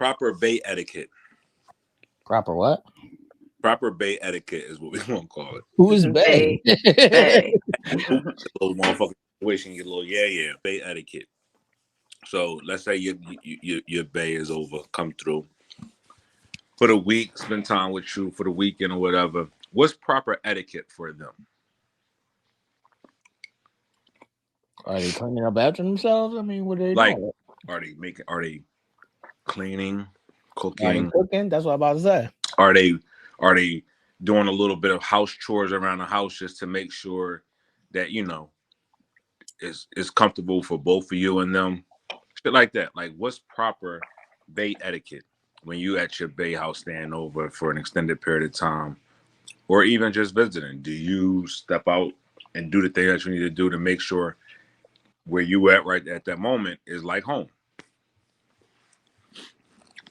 Proper bay etiquette. Proper what? Proper bay etiquette is what we want to call it. Who's bay? Bay. Little motherfucking situation, your little yeah. Bay etiquette. So let's say your bay is over, come through for the week, spend time with you for the weekend or whatever. What's proper etiquette for them? Are they cleaning up after themselves? I mean, what are they Like, doing? are they cleaning, cooking? Are they cooking? That's what I'm about to say. Are they doing a little bit of house chores around the house just to make sure that it's comfortable for both of you and them? Shit like that. Like, what's proper bay etiquette when you at your bay house staying over for an extended period of time, or even just visiting? Do you step out and do the thing that you need to do to make sure where you at right at that moment is like home?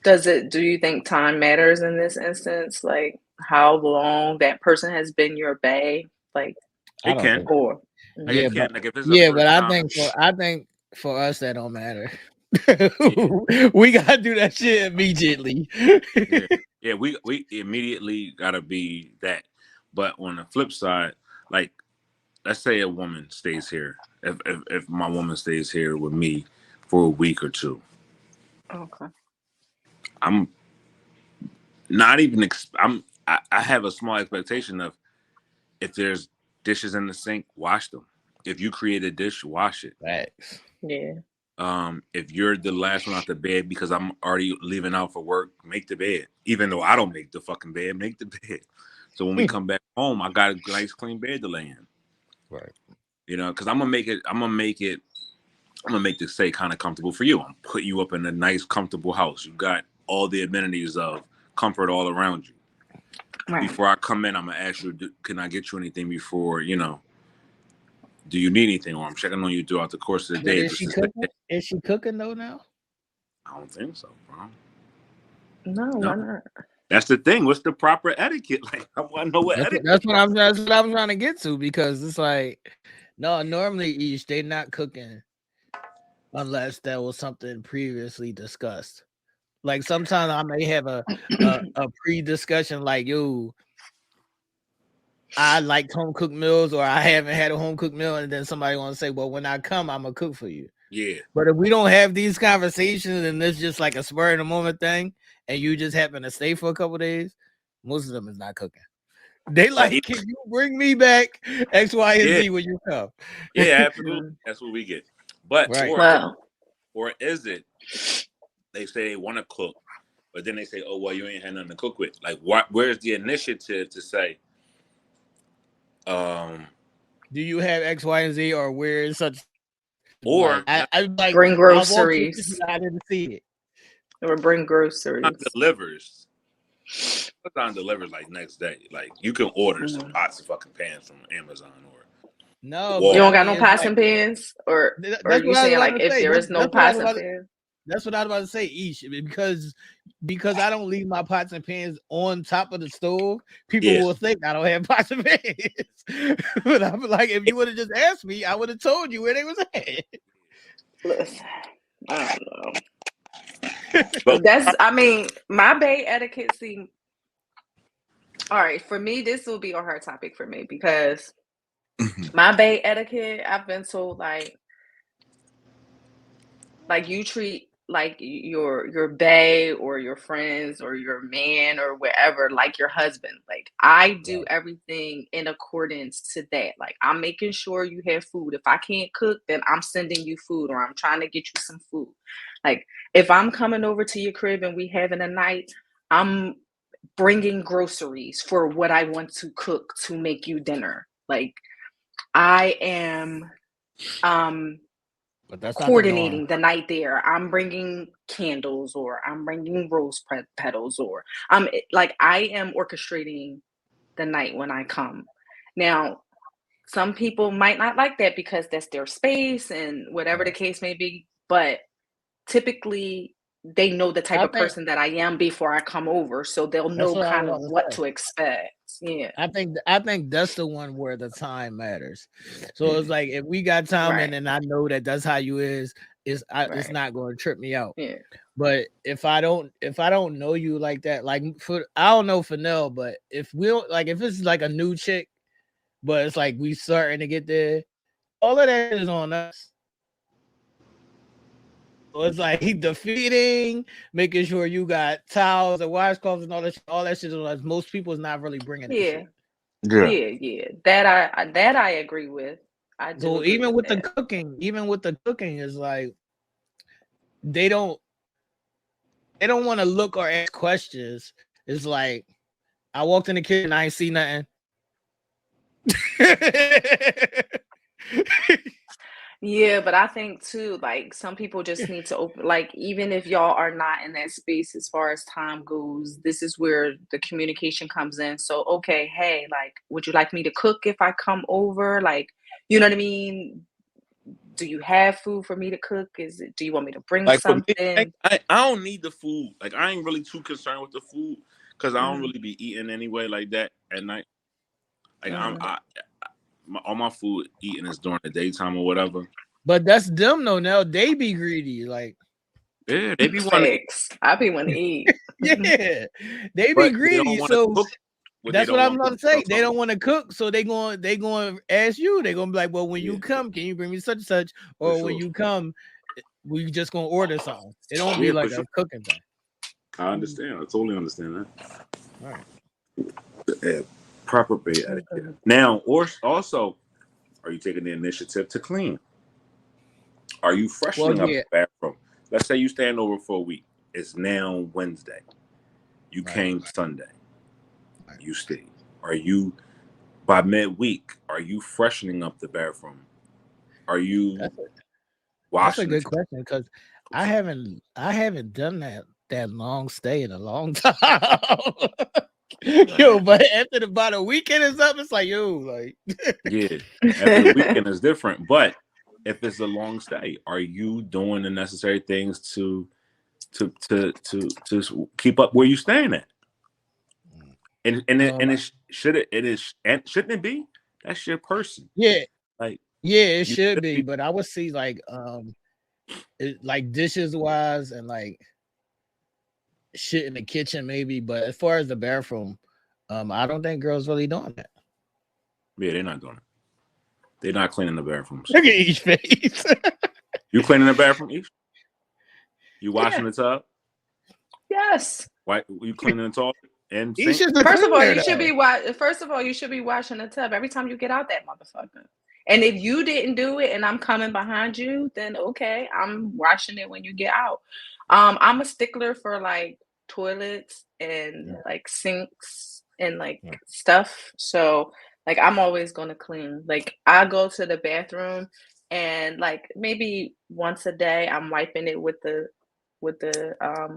Do you think time matters in this instance? Like how long that person has been your bae? Like It can. or Like, yeah, it can. but, Like, if it's yeah, the but first I think for us that don't matter. We gotta do that shit immediately. yeah, we immediately gotta be that. But on the flip side, like, let's say a woman stays here. If my woman stays here with me for a week or two, okay. I'm not even. I have a small expectation of, if there's dishes in the sink, wash them. If you create a dish, wash it. Facts. Yeah. If you're the last one out the bed because I'm already leaving out for work, make the bed. Even though I don't make the fucking bed, make the bed. So when we come back home, I got a nice clean bed to lay in. Right. Because I'm gonna make this stay kind of comfortable for you. I'm putting you up in a nice, comfortable house. You got all the amenities of comfort all around you. Right. Before I come in, I'm gonna ask you, can I get you anything before, do you need anything? Or I'm checking on you throughout the course of the day. Is she cooking? Is she cooking though now? I don't think so, bro. No, why not? That's the thing. What's the proper etiquette? Like, I want to know what etiquette. That's what I'm trying to get to, because it's like, no, normally they not cooking unless there was something previously discussed. Like sometimes I may have a pre-discussion, like, yo, I like home cooked meals, or I haven't had a home cooked meal, and then somebody want to say, well, when I come, I'm gonna cook for you. Yeah. But if we don't have these conversations and it's just like a spur in the moment thing, and you just happen to stay for a couple of days, most of them is not cooking. They like, can you bring me back X, Y, and Z when you come? Yeah, absolutely. That's what we get. But or is it they say they want to cook, but then they say, oh, well, you ain't had nothing to cook with. Like, where's the initiative to say, do you have X, Y, and Z, or where is such? Or I like bring groceries. I didn't see it. Or bring groceries. Delivers. Amazon delivers like next day. Like, you can order some pots and fucking pans from Amazon, or no, you don't got no pots and pans, or you saying like if there is no pots and pans. That's what I was about to say, Aisha, because I don't leave my pots and pans on top of the stove. People will think I don't have pots and pans. But I'm like, if you would have just asked me, I would have told you where they was at. Listen, I don't know. My bay etiquette seems all right. For me, this will be a hard topic for me, because my bay etiquette, I've been told like you treat like your bae or your friends or your man or wherever like your husband. Like, I do everything in accordance to that. Like, I'm making sure you have food. If I can't cook, then I'm sending you food, or I'm trying to get you some food. Like, if I'm coming over to your crib and we having a night, I'm bringing groceries for what I want to cook to make you dinner. Like, I am but that's coordinating the night there. I'm bringing candles, or I'm bringing rose petals, or I am orchestrating the night when I come. Now, some people might not like that because that's their space and whatever the case may be, but typically they know the type of person that I am before I come over, so they'll know kind of what to expect. Yeah, I think that's the one where the time matters. So it's like, if we got time and I know that that's how you is, it's Right. not going to trip me out. Yeah. But if I don't know you like that, like I don't know for Nell, but if if it's like a new chick, but it's like we starting to get there, all of that is on us. So it's like the feeding, making sure you got towels and washcloths and all that shit is on us. Most people is not really bringing that Yeah. shit. Yeah. Yeah. That I agree with. I do So agree with that. even with the cooking is like they don't want to look or ask questions. It's like I walked in the kitchen, I ain't see nothing. Yeah, but I think too, like some people just need to open, like even if y'all are not in that space as far as time goes, this is where the communication comes in. So, okay, hey, like, would you like me to cook if I come over? Like, you know what I mean? Do you have food for me to cook? Do you want me to bring Like for me, something? I don't need the food. Like I ain't really too concerned with the food because I don't Hmm. really be eating anyway like that at night. Like Hmm. all my food eating is during the daytime or whatever. But that's them though. Now they be greedy, like Yeah, they be wanting to eat, Facts. I be want to eat. yeah, they be but they don't greedy. want to So cook. What they that's what don't I'm want to about cook to say. They themselves. don't want to cook, so they going to ask you. They gonna be like, well, when Yeah, you come, can you bring me such and such? for Or when sure. you come, we just gonna order something. It don't be Yeah, for like sure. a cooking thing. I understand. I totally understand All right. that. Yeah, proper bait etiquette. Now, or also, are you taking the initiative to clean? Are you Well, freshening up yeah. the bathroom? Let's say you stand over for a week. It's now Wednesday. You Right. came Sunday. Right. You stayed. Are you by midweek? Are you freshening up the bathroom? Are you That's a, that's a washing the good towels? question because I haven't done that long stay in a long time. Yo, Right. but after about a weekend is up, it's like yo, like Yeah. After the weekend is different, but if it's a long stay, are you doing the necessary things to keep up where you staying at? And um it is and shouldn't it be? That's your person. yeah, Like yeah, it you should should be, be. but I would see like dishes wise and like shit in the kitchen maybe, but as far as the bathroom, I don't think girls really doing that. Yeah, they're not doing it. They're not cleaning the bathrooms. Look at each face. You cleaning the bathroom, Ish? You Yeah. washing the tub? Yes. Why you cleaning the toilet and Each sink? is the First of all, cleaner you should though. be First of all, you should be washing the tub every time you get out that motherfucker. And if you didn't do it, and I'm coming behind you, then okay, I'm washing it when you get out. I'm a stickler for like toilets and Yeah, like sinks and like yeah. stuff. So like I'm always gonna clean. Like I go to the bathroom and like maybe once a day I'm wiping it with the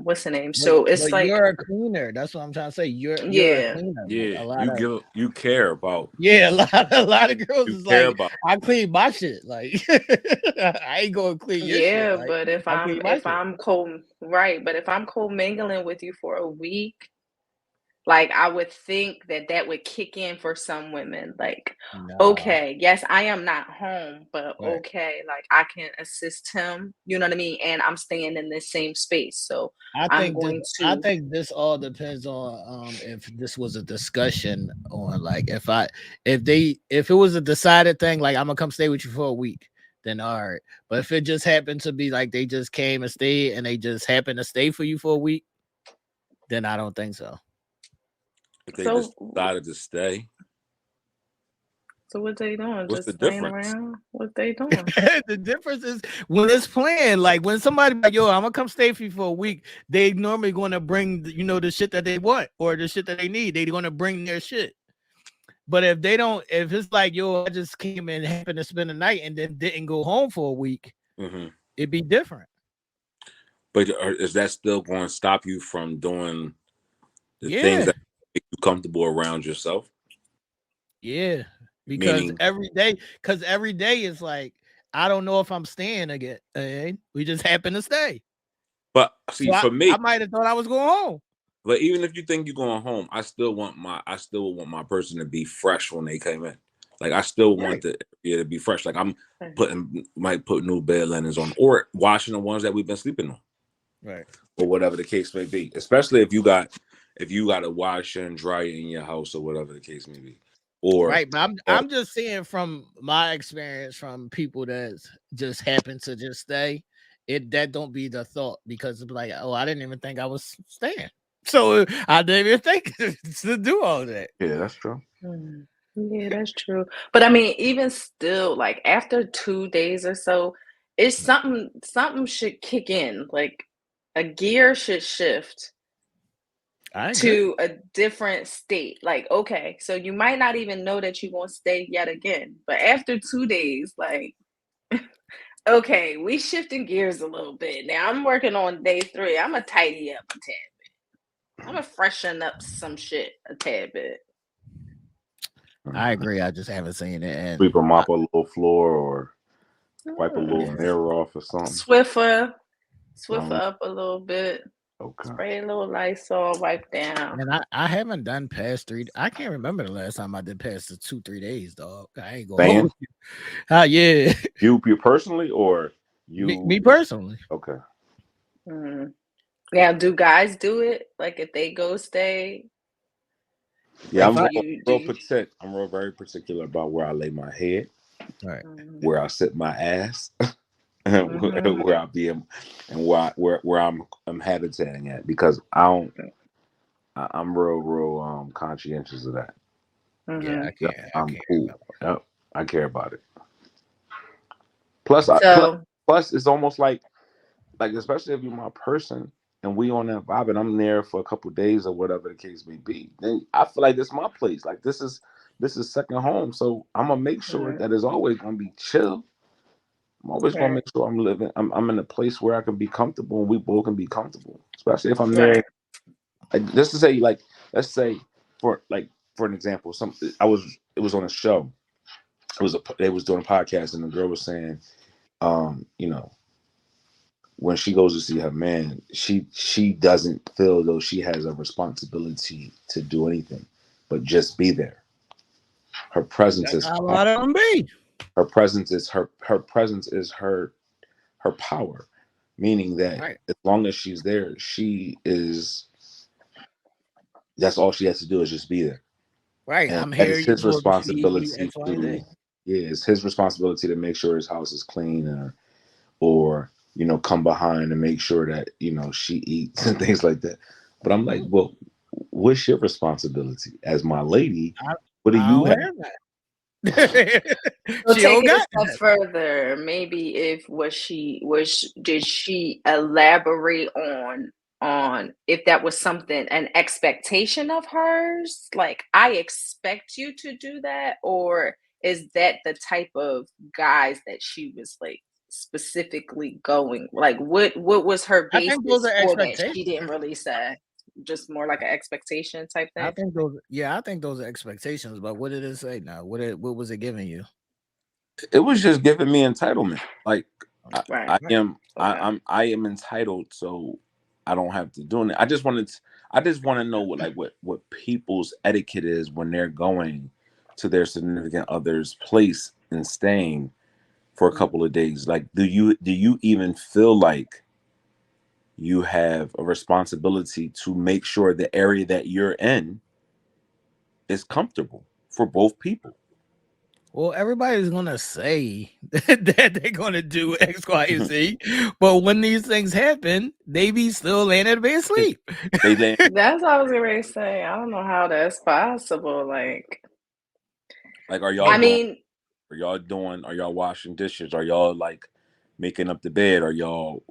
what's the name? But So it's like you're a cleaner. That's what I'm trying to say. You're a yeah. cleaner. Like Yeah, a lot of you care about yeah, a lot of girls you is care like, about I clean my shit. Like I ain't gonna clean your shit. Yeah, Like but if I I'm clean my if shit. I'm co right, but if I'm co-mingling with you for a week, like I would think that that would kick in for some women. Like, Nah, okay, yes, I am not home, but right. okay, like I can assist him, you know what I mean? And I'm staying in the same space. So I'm going I to think this all depends on if this was a discussion on like if it was a decided thing, like I'm gonna come stay with you for a week, then all right. But if it just happened to be like they just came and stayed and they just happened to stay for you for a week, then I don't think so. if they just so decided to stay. so what they doing? What's the Just laying difference? around? What they doing? The difference is when it's planned. Like when somebody like, yo, I'm gonna come stay for you for a week. They normally gonna bring the shit that they want or the shit that they need. They're gonna bring their shit. But if they don't, if it's like, yo, I just came and happened to spend the night and then didn't go home for a week, Hmm. it'd be different. But is that still going to stop you from doing the things Yeah, that make you comfortable around yourself? yeah. Meaning, Because every day is like, I don't know if I'm staying again. We just happen to stay. but So see, I, for me, I might have thought I was going home. but even if you think you're going home, I still want my person to be fresh when they came in. Like I still want Right. the area to be fresh. Like I'm Right. might put new bed linens on or washing the ones that we've been sleeping on Right. or whatever the case may be. Especially if you got a washer and dryer in your house or whatever the case may be. Or Right, but I'm just saying from my experience from people that just happen to just stay, that don't be the thought because it's like, oh, I didn't even think I was staying, so I didn't even think to do all that. yeah, that's true. Mm. Yeah, that's true. But I mean, even still, like after 2 days or so, it's something should kick in. Like a gear should shift I agree. to a different state. Like, okay, so you might not even know that you're gonna stay yet again. But after 2 days, like, okay, we shifting gears a little bit. Now I'm working on day three. I'm gonna tidy up a tad. I'm gonna freshen up some shit a tad bit. I agree. I just haven't seen it, Sweep and or mop a little floor or wipe a little yeah, Mm. mirror off or something. Swiffer Um, up a little bit. okay. Spray a little Lysol, wipe down. and I haven't done past 3. I can't remember the last time I did past the 2-3 days, dog. I ain't gonna Saying hold you. Yeah, you personally or you me personally. okay. Mm. Now, do guys do it? Like if they go stay, Yeah, like If do I you do real you? particular. I'm real very particular about where I lay my head, Right, Mm-hmm. where I sit my ass, and Mm-hmm. where I be and where I'm habitating at because I'm real conscientious of that. yeah, Mm-hmm. Yep, I I'm can't cool. remember. Yep, I care about it. Plus, So, it's almost like especially if you're my person and we on that vibe and I'm there for a couple days or whatever the case may be, then I feel like this is my place. Like this is second home. So I'm gonna make sure mm, that it's always gonna be chill. I'm always gonna right, make sure I'm in a place where I can be comfortable and we both can be comfortable. Especially if I'm there. right. Like just to say, like, let's say for like for an example, it was on a show. They was doing a podcast and the girl was saying, you know, when she goes to see her man, she doesn't feel though she has a responsibility to do anything, but just be there. Her presence That's is how a fine. lot of them be. Her presence is her power, meaning that Right, as long as she's there, she is. That's all she has to do is just be there, right. and I'm that here. is You his supposed to feed me responsibility X, Y, and to. Z. Yeah, it's his responsibility to make sure his house is clean or come behind and make sure that she eats and things like that. But I'm like, Mm, well, what's your responsibility as my lady? I, What do I you don't have? have that. So She take don't it a got step that. further. Maybe if did she elaborate on if that was something an expectation of hers? Like I expect you to do that, or is that the type of guys that she was like specifically going? Like what was her I think those basis are for that? She expectations. didn't really say. Just more like an expectation type I thing. think those. Yeah, I think those are expectations. But what did it say now? What was it giving you? It was just giving me entitlement. Like Right. Right. Okay. I am entitled, so I don't have to do it. I just want to know what people's etiquette is when they're going to their significant other's place and staying for a Mm. couple of days. Like, do you even feel like you have a responsibility to make sure the area that you're in is comfortable for both people? Well, everybody's gonna say that they're gonna do X, Y, and Z, but when these things happen, they be still laying in bed sleep. They land That's what I was gonna say. I don't know how that's possible. Like, like, are y'all I Yeah, doing? mean, Are y'all washing dishes? Are y'all like making up the bed? Are y'all,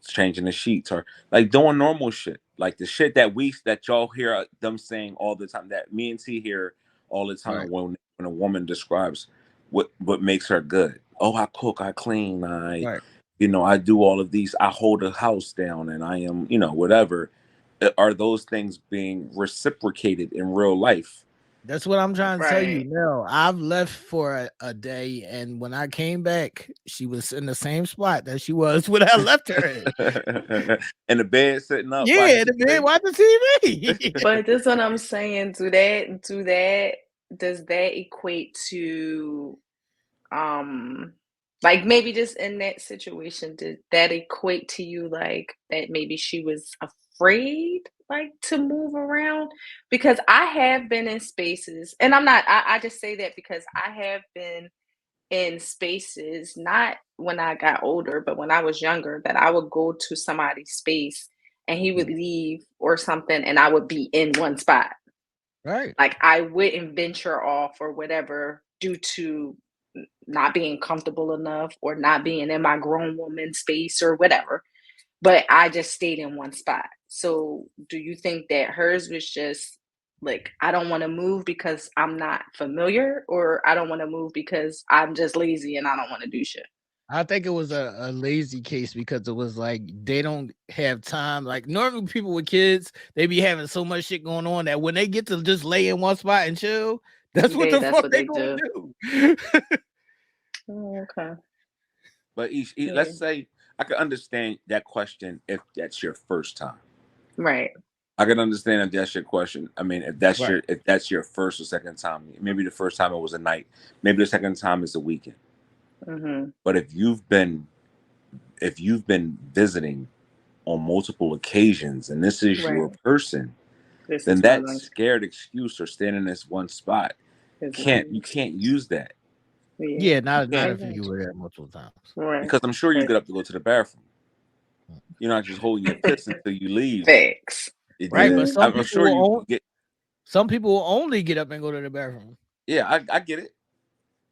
changing the sheets? Or like doing normal shit? Like the shit that y'all hear them saying all the time, that me and T hear all the right, time when a woman describes what makes her good. Oh, I cook, I clean, right. I do all of these, I hold a house down and I am, whatever. Are those things being reciprocated in real life? That's what I'm trying to tell you. right. No, I've left for a day, and when I came back, she was in the same spot that she was when I left her in. In the bed sitting up Yeah, watching in the bed TV. watching TV. But this what I'm saying. Do that. does that equate to like maybe just in that situation, did that equate to you like that maybe she was afraid like to move around? Because I have been in spaces, and I just say that because I have been in spaces, not when I got older, but when I was younger, that I would go to somebody's space and he would leave or something, and I would be in one spot. Right. Like I wouldn't venture off or whatever due to not being comfortable enough or not being in my grown woman space or whatever. But I just stayed in one spot. So do you think that hers was just like, I don't want to move because I'm not familiar, or I don't want to move because I'm just lazy and I don't want to do shit? I think it was a lazy case because it was like they don't have time. Like normally people with kids, they be having so much shit going on that when they get to just lay in one spot and chill, that's what the That's fuck what they they gonna do. do. Oh, okay. But Yeah. let's say I can understand that question if that's your first time. Right. I can understand if that's your question. I mean, if that's Right. your first or second time, maybe the first time it was a night, maybe the second time is a weekend. Mm-hmm. But if you've been visiting on multiple occasions and this is your Right. person, This then is my that life. scared excuse or standing in this one spot Is you can't use that. Yeah, not I if got you you. were there multiple times. Right. Because I'm sure you Right. get up to go to the bathroom. You're not just holding your piss until you leave. Facts. Right, but Mm-hmm. I'm sure you get. some people will only get up and go to the bathroom. Yeah, I get it.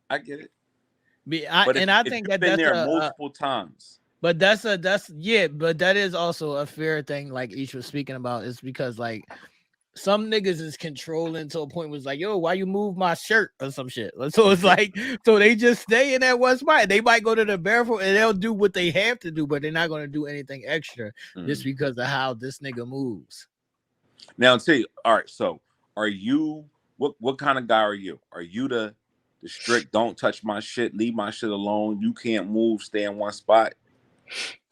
I get it. But I if think you've that been that's there multiple times, but but that is also a fair thing. Like Ish was speaking about, is because like some niggas is controlling to a point where it's like, yo, why you move my shirt or some shit? So it's like, so they just stay in that one spot. They might go to the bathroom and they'll do what they have to do, but they're not going to do anything extra just because of how this nigga moves. Now I'll tell you. All right, so are you what kind of guy are you? Are you the strict don't touch my shit, leave my shit alone, you can't move, stay in one spot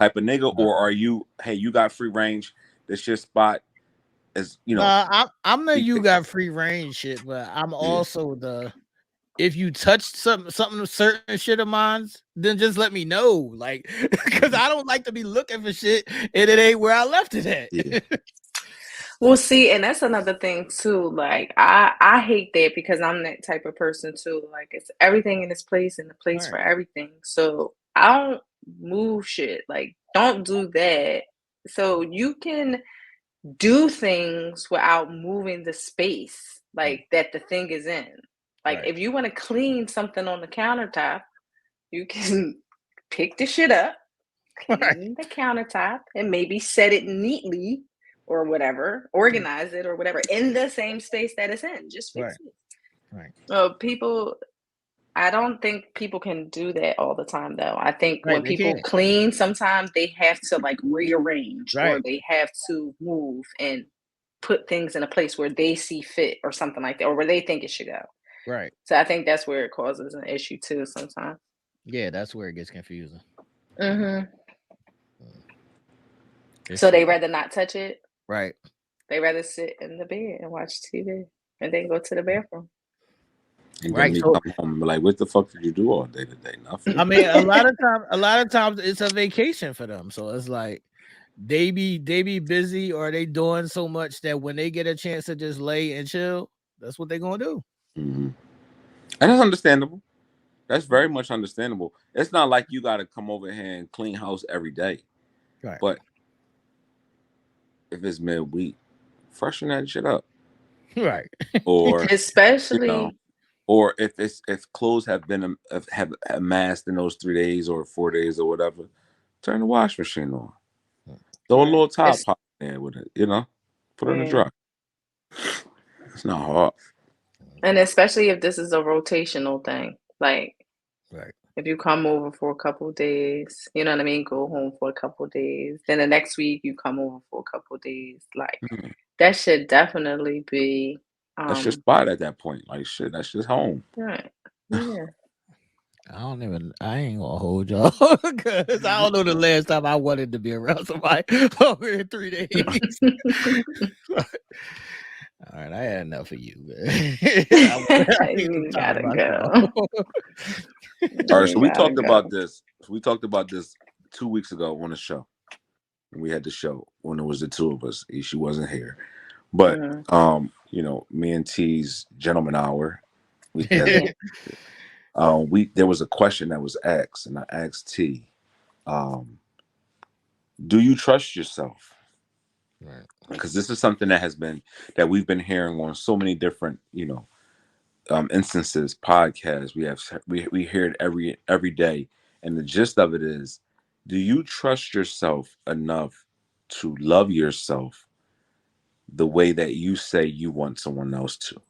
type of nigga, or are you, hey, you got free range, this your spot, as you know? I'm the you got free range shit, but I'm also the, if you touch something certain shit of mine, then just let me know. Like, because I don't like to be looking for shit and it ain't where I left it at. Yeah. Well, see, and that's another thing too. Like, I hate that because I'm that type of person too. Like, it's everything in its place and the place for everything. So I don't move shit. Like, don't do that. So you can do things without moving the space like that the thing is in. Like, if you want to clean something on the countertop, you can pick the shit up, clean the countertop, and maybe set it neatly or whatever, organize it or whatever in the same space that it's in. Just fix it. People, I don't think people can do that all the time though. I think when They people can't. clean, sometimes they have to like rearrange or they have to move and put things in a place where they see fit or something like that, or where they think it should go. Right. So I think that's where it causes an issue too sometimes. Yeah, that's where it gets confusing. Mm-hmm. So they rather not touch it. Right. They rather sit in the bed and watch TV and then go to the bathroom. And then come home and be like, what the fuck did you do all day today? Nothing. I mean, a lot of times it's a vacation for them. So it's like they be busy or they doing so much that when they get a chance to just lay and chill, that's what they're gonna do. Mm-hmm. And that's understandable. That's very much understandable. It's not like you got to come over here and clean house every day. Right. But if it's midweek, freshen that shit up. Right. Or especially, or if clothes have been have amassed in those 3 days or 4 days or whatever, turn the wash machine on. Throw a little top pot in there with it, put it in the dryer. It's not hard. And especially if this is a rotational thing, like, if you come over for a couple of days, you know what I mean? Go home for a couple of days. Then the next week you come over for a couple of days. Like, that should definitely be. That's your spot at that point. Like, shit, that's just home. Right. Yeah. I ain't gonna hold y'all because I don't know the last time I wanted to be around somebody over in 3 days. All right, I had enough of you. I need some You time to gotta myself. go. All right, so You we gotta talked about go. this. We talked about this 2 weeks ago on the show. We had the show when it was the two of us. She wasn't here, but Mm. me and T's gentleman hour. We had Yeah. we there was a question that was asked, and I asked T, um, "Do you trust yourself?" Right. Because this is something that we've been hearing on so many different instances, podcasts. We hear it every day, and the gist of it is, do you trust yourself enough to love yourself the way that you say you want someone else to?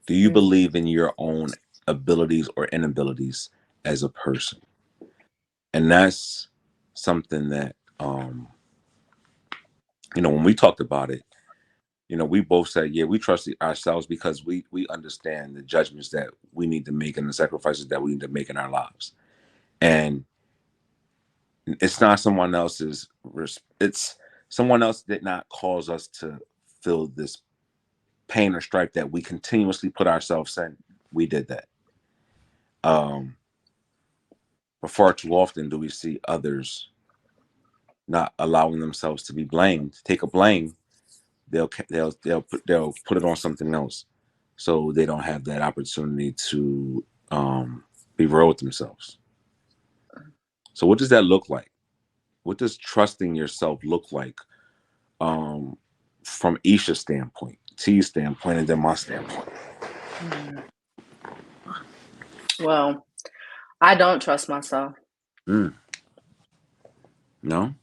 Do you Mm. believe in your own abilities or inabilities as a person? And that's something that when we talked about it, we both said, yeah, we trust ourselves because we understand the judgments that we need to make and the sacrifices that we need to make in our lives. And it's not someone else's. It's someone else did not cause us to feel this pain or strife that we continuously put ourselves in. We did that. But far too often do we see others not allowing themselves to be blamed. Take a blame, they'll put it on something else, so they don't have that opportunity to be real with themselves. So what does that look like? What does trusting yourself look like, um, from Aisha's standpoint, T's standpoint, and then my standpoint? Mm. Well, I don't trust myself. Mm, no,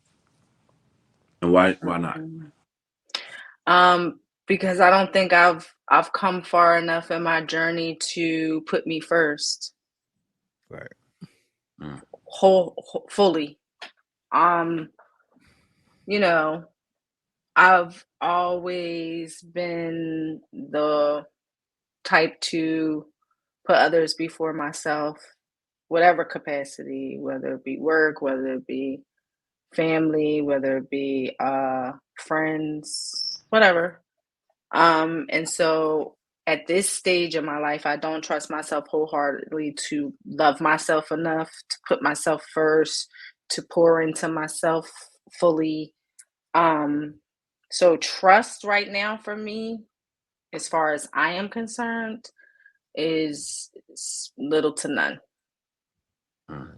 and why not? Mm. Because I don't think I've come far enough in my journey to put me first, Right. Mm, fully. Um, you know, I've always been the type to put others before myself, whatever capacity, whether it be work, whether it be family, whether it be friends, whatever. And so at this stage of my life, I don't trust myself wholeheartedly to love myself enough, to put myself first, to pour into myself fully. Um, so trust right now for me, as far as I am concerned, is little to none. mm.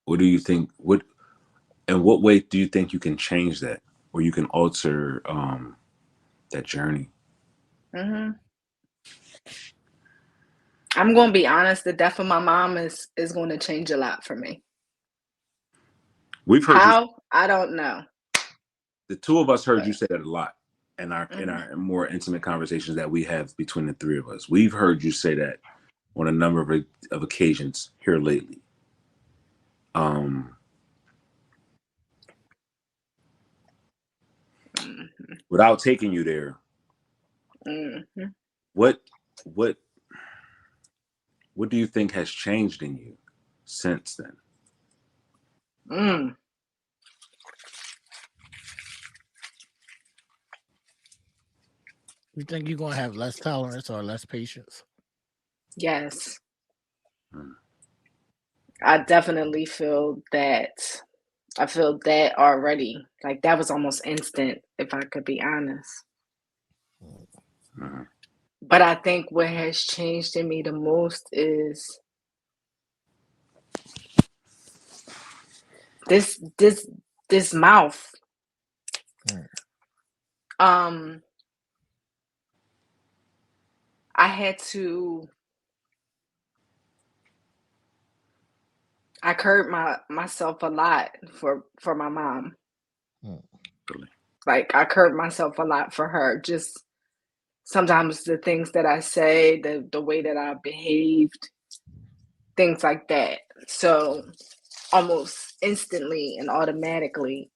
What do you think? What way do you think you can change that, or you can alter that journey? Hmm. I'm going to be honest. The death of my mom is going to change a lot for me. We've heard you. How? I don't know. The two of us heard you But say that a lot in our in mhm. our more intimate conversations that we have between the three of us. We've heard you say that on a number of occasions here lately. Um, Mhm. Without taking you there, Mhm. what what what do you think has changed in you since then? Mm. You think you're gonna have less tolerance or less patience? Yes, Hmm. I definitely feel that. I feel that already. Like that was almost instant, if I could be honest. Mhm. But I think what has changed in me the most is this mouth. Mm. Um, I had to. I curbed myself a lot for my mom. Mm. Really? Like I curbed myself a lot for her. Just sometimes the things that I say, the way that I behaved, things like that. So almost instantly and automatically,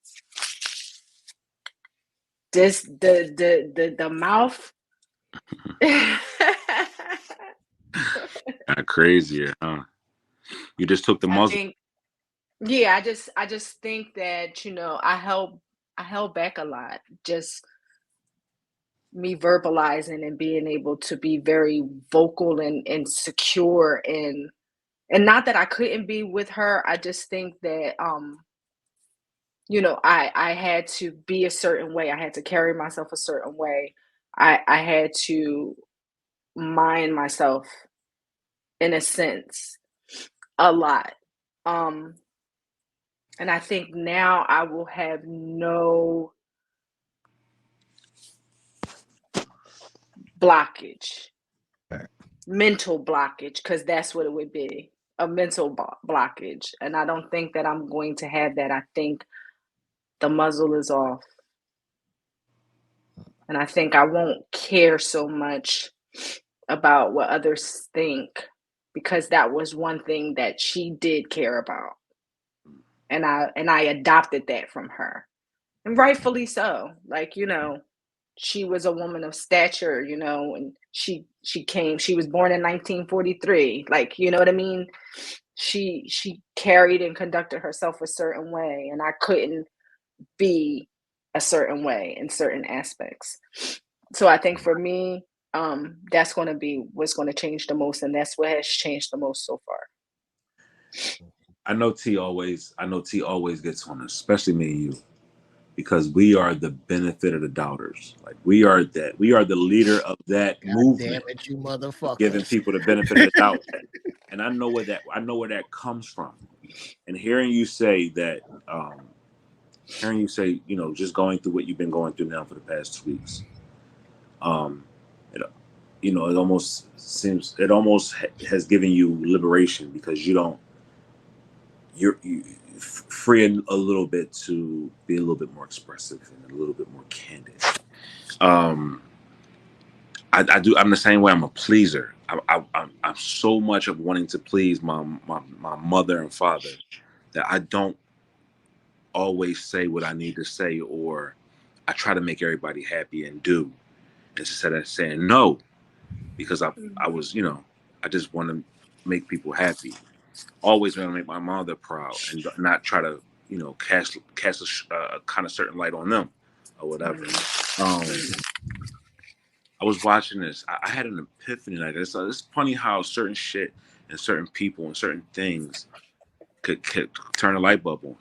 this the mouth. Kind of crazier, huh? You just took the I muzzle. think, yeah, I just think that I help. I held back a lot. Just me verbalizing and being able to be very vocal and secure, and not that I couldn't be with her. I just think that I had to be a certain way. I had to carry myself a certain way. I had to mind myself in a sense a lot. Um and I think now I will have no blockage, Right. mental blockage, because that's what it would be, a mental blockage. And I don't think that I'm going to have that. I think the muzzle is off. And I think I won't care so much about what others think, because that was one thing that she did care about. And I adopted that from her. And rightfully so. Like, she was a woman of stature, and she was born in 1943. Like, you know what I mean? She carried and conducted herself a certain way, and I couldn't be a certain way in certain aspects. So I think for me, that's going to be what's going to change the most, and that's what has changed the most so far. I know T always gets on us, especially me and you, because we are the benefit of the doubters. Like we are the leader of that God damn movement, it, you giving motherfuckers. people the benefit of the doubt. And I know where that comes from. And hearing you say, just going through what you've been going through now for the past 2 weeks, um, it, it almost has given you liberation, because you free a little bit to be a little bit more expressive and a little bit more candid. Um, I do. I'm the same way. I'm a pleaser. I'm so much of wanting to please my mother and father that I don't always say what I need to say, or I try to make everybody happy and do, instead of saying no, because I was, I just want to make people happy. Always want to make my mother proud and not try to, cast a kind of certain light on them or whatever. Um, I was watching this. I had an epiphany like this. It's funny how certain shit and certain people and certain things could turn a light bulb on.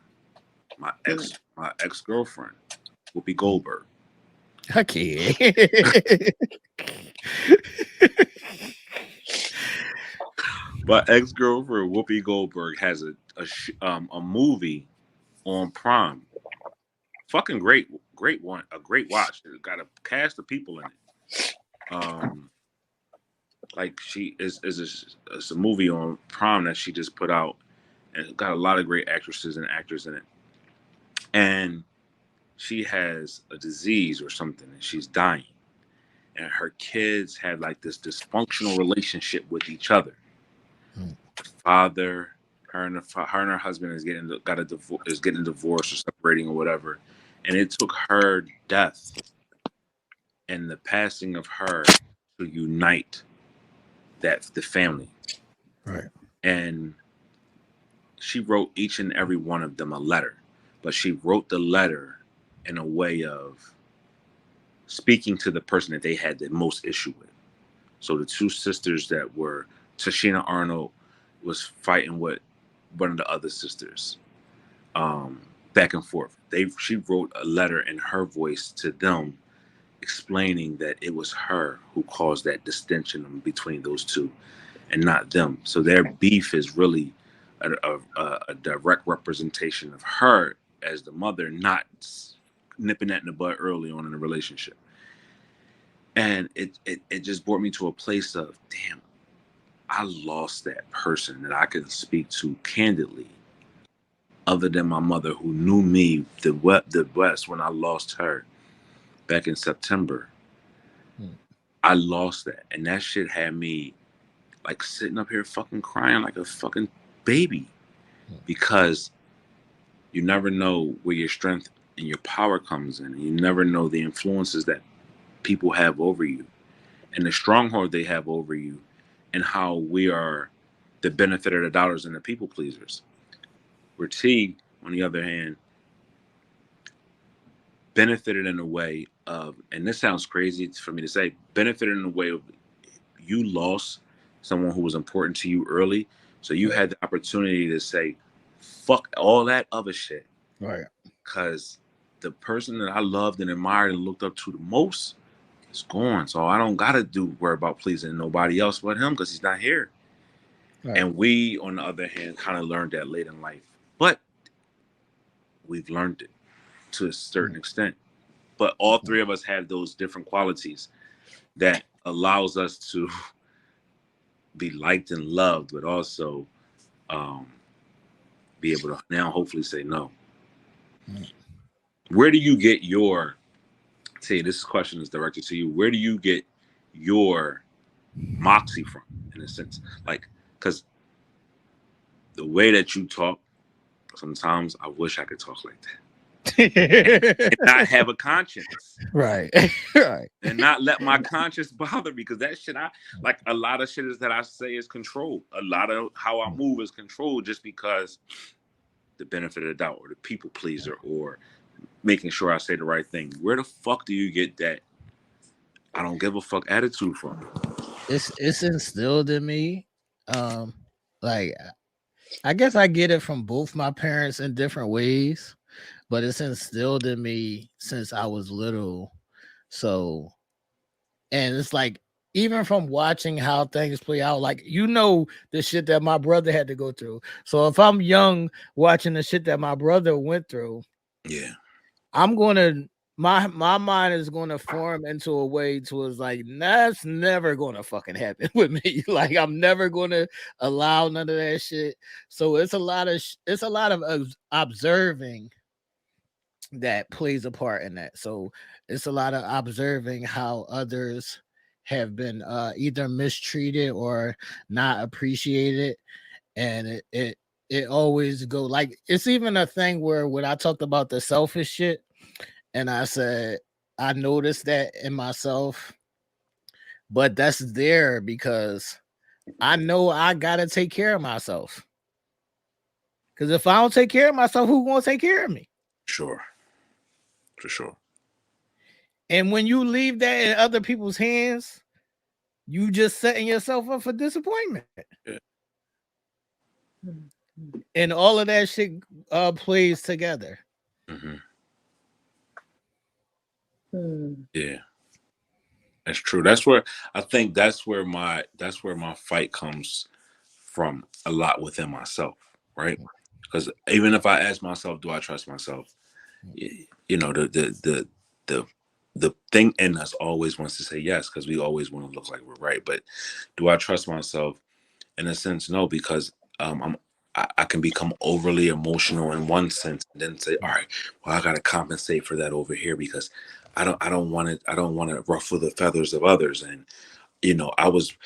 My ex girlfriend, Whoopi Goldberg. Okay. My ex girlfriend, Whoopi Goldberg, has a movie on Prime. Fucking great one, a great watch. It got a cast of people in it. Like she is a movie on Prime that she just put out, and it got a lot of great actresses and actors in it. And she has a disease or something, and she's dying. And her kids had like this dysfunctional relationship with each other. Father, her and her husband is getting divorced or separating or whatever. And it took her death and the passing of her to unite the family. Right. And she wrote each and every one of them a letter, but she wrote the letter in a way of speaking to the person that they had the most issue with. So the two sisters that were Tashina Arnold was fighting with one of the other sisters, back and forth. She wrote a letter in her voice to them, explaining that it was her who caused that distinction between those two, and not them. So their beef is really a direct representation of her as the mother, not nipping that in the bud early on in the relationship. And it just brought me to a place of, damn, I lost that person that I could speak to candidly, other than my mother, who knew me the best when I lost her back in September. I lost that, and that shit had me like sitting up here fucking crying like a fucking baby, because you never know where your strength and your power comes in, and you never know the influences that people have over you and the stronghold they have over you, and how we are the benefit of the dollars and the people pleasers. Where T, on the other hand, benefited in a way of, and this sounds crazy for me to say, benefited in a way of you lost someone who was important to you early, so you had the opportunity to say, "Fuck all that other shit," Right. because the person that I loved and admired and looked up to the most is gone. So I don't gotta do worry about pleasing nobody else but him because he's not here. Right. And we, on the other hand, kind of learned that late in life, but we've learned it to a certain extent. But all three of us have those different qualities that allows us to be liked and loved, but also um, be able to now hopefully say no. Where do you get your, say, this question is directed to you, where do you get your moxie from, in a sense? Like, because the way that you talk, sometimes I wish I could talk like that and not have a conscience. Right. Right. And not let my conscience bother me, because that shit, I like a lot of shit is that I say is controlled. A lot of how I move is controlled just because the benefit of the doubt or the people pleaser or making sure I say the right thing. Where the fuck do you get that I don't give a fuck attitude from? It's instilled in me. Um, like I guess I get it from both my parents in different ways, but it's instilled in me since I was little. So, and it's like even from watching how things play out, like the shit that my brother had to go through. So if I'm young watching the shit that my brother went through, Yeah, I'm gonna my mind is gonna form into a way towards like that's never gonna fucking happen with me. Like I'm never gonna allow none of that shit. So it's a lot of observing that plays a part in that. So it's a lot of observing how others have been either mistreated or not appreciated, and it always go like it's even a thing where when I talked about the selfish shit and I said I noticed that in myself, but that's there because I know I gotta take care of myself. Because if I don't take care of myself, who gonna take care of me? sure, for sure. And when you leave that in other people's hands, you just setting yourself up for disappointment. Yeah. And all of that shit plays together. Hmm. Hmm. Yeah, that's true. That's where I think that's where my fight comes from a lot within myself, right? Because even if I ask myself, do I trust myself? You know, the the thing in us always wants to say yes because we always want to look like we're right. But do I trust myself? In a sense, no, because I can become overly emotional in one sense, and then say, all right, well, I got to compensate for that over here because I don't want to ruffle the feathers of others. And I was,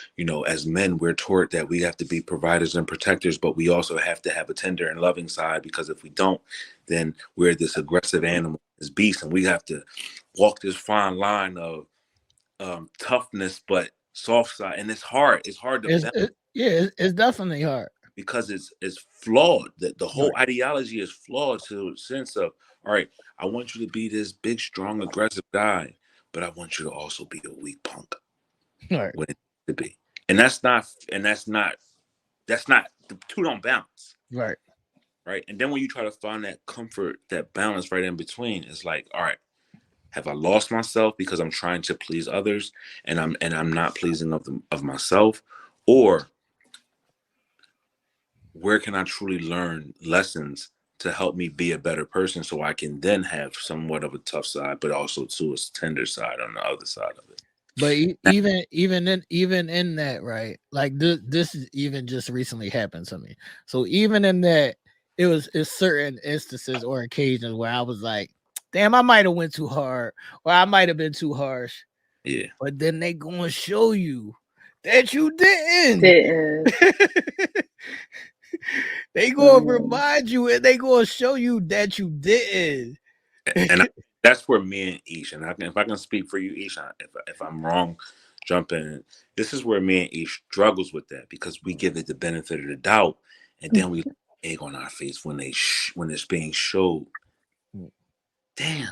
as men, we're taught that we have to be providers and protectors, but we also have to have a tender and loving side because if we don't, then we're this aggressive animal, this beast, and we have to walk this fine line of toughness but soft side, and it's hard. It's hard to balance It's definitely hard. because it's flawed. That the whole Right. ideology is flawed to a sense of, all right, I want you to be this big, strong, aggressive guy, but I want you to also be a weak punk Right. when it to be. And that's not the two don't balance. Right. Right. And then when you try to find that comfort, that balance right in between, it's like, all right, have I lost myself because I'm trying to please others and I'm not pleasing of myself? Or where can I truly learn lessons to help me be a better person so I can then have somewhat of a tough side, but also to a tender side on the other side of it. But even in that, right? Like this is even just recently happened to me. So even in that, it's certain instances or occasions where I was like, damn, I might have went too hard, or I might have been too harsh. Yeah. But then they gonna show you that you didn't. Didn't. They gonna Mm. remind you and they gonna show you that you didn't. And that's where me and Ish, and if I can speak for you, Ish, if I'm wrong, jump in. This is where me and Ish struggles with that because we give it the benefit of the doubt, and then we egg on our face when when it's being showed. Damn,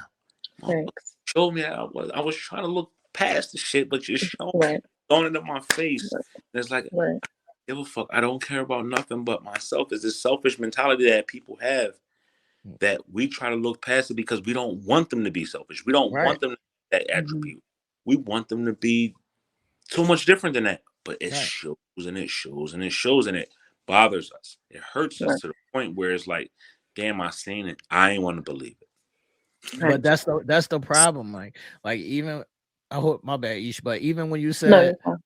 Thanks. Showed me how I was trying to look past the shit, but you're Right. throwing it in my face. And it's like, Right. give a fuck. I don't care about nothing but myself. It's this selfish mentality that people have that we try to look past it because we don't want them to be selfish. We don't Right. want them to have that Mm-hmm. attribute. We want them to be so much different than that. But it Right. shows and it shows and it shows and it bothers us. It hurts us Right. to the point where it's like, damn, I seen it. I ain't want to believe it. But Right. that's the problem. Like even I hope my bad, Ish, but even when you No, said you're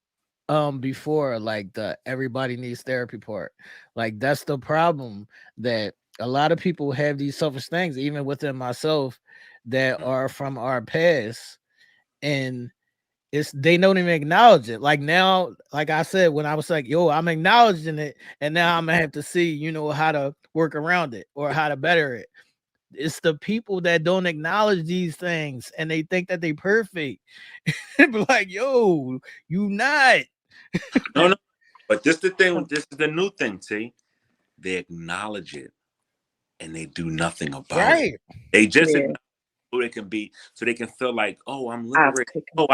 fine. before, like the everybody needs therapy part, like that's the problem, that a lot of people have these selfish things, even within myself, that are from our past, and it's they don't even acknowledge it. Like now, like I said, when I was like, yo, I'm acknowledging it, and now I'm gonna have to see, how to work around it or how to better it. It's the people that don't acknowledge these things and they think that they perfect. Be like, yo, you not. No, no. But this the thing. This is the new thing. See, they acknowledge it and they do nothing about it. Right. They just Yeah. acknowledge so they can be, so they can feel like, oh, I'm I've liberated. taken. Oh,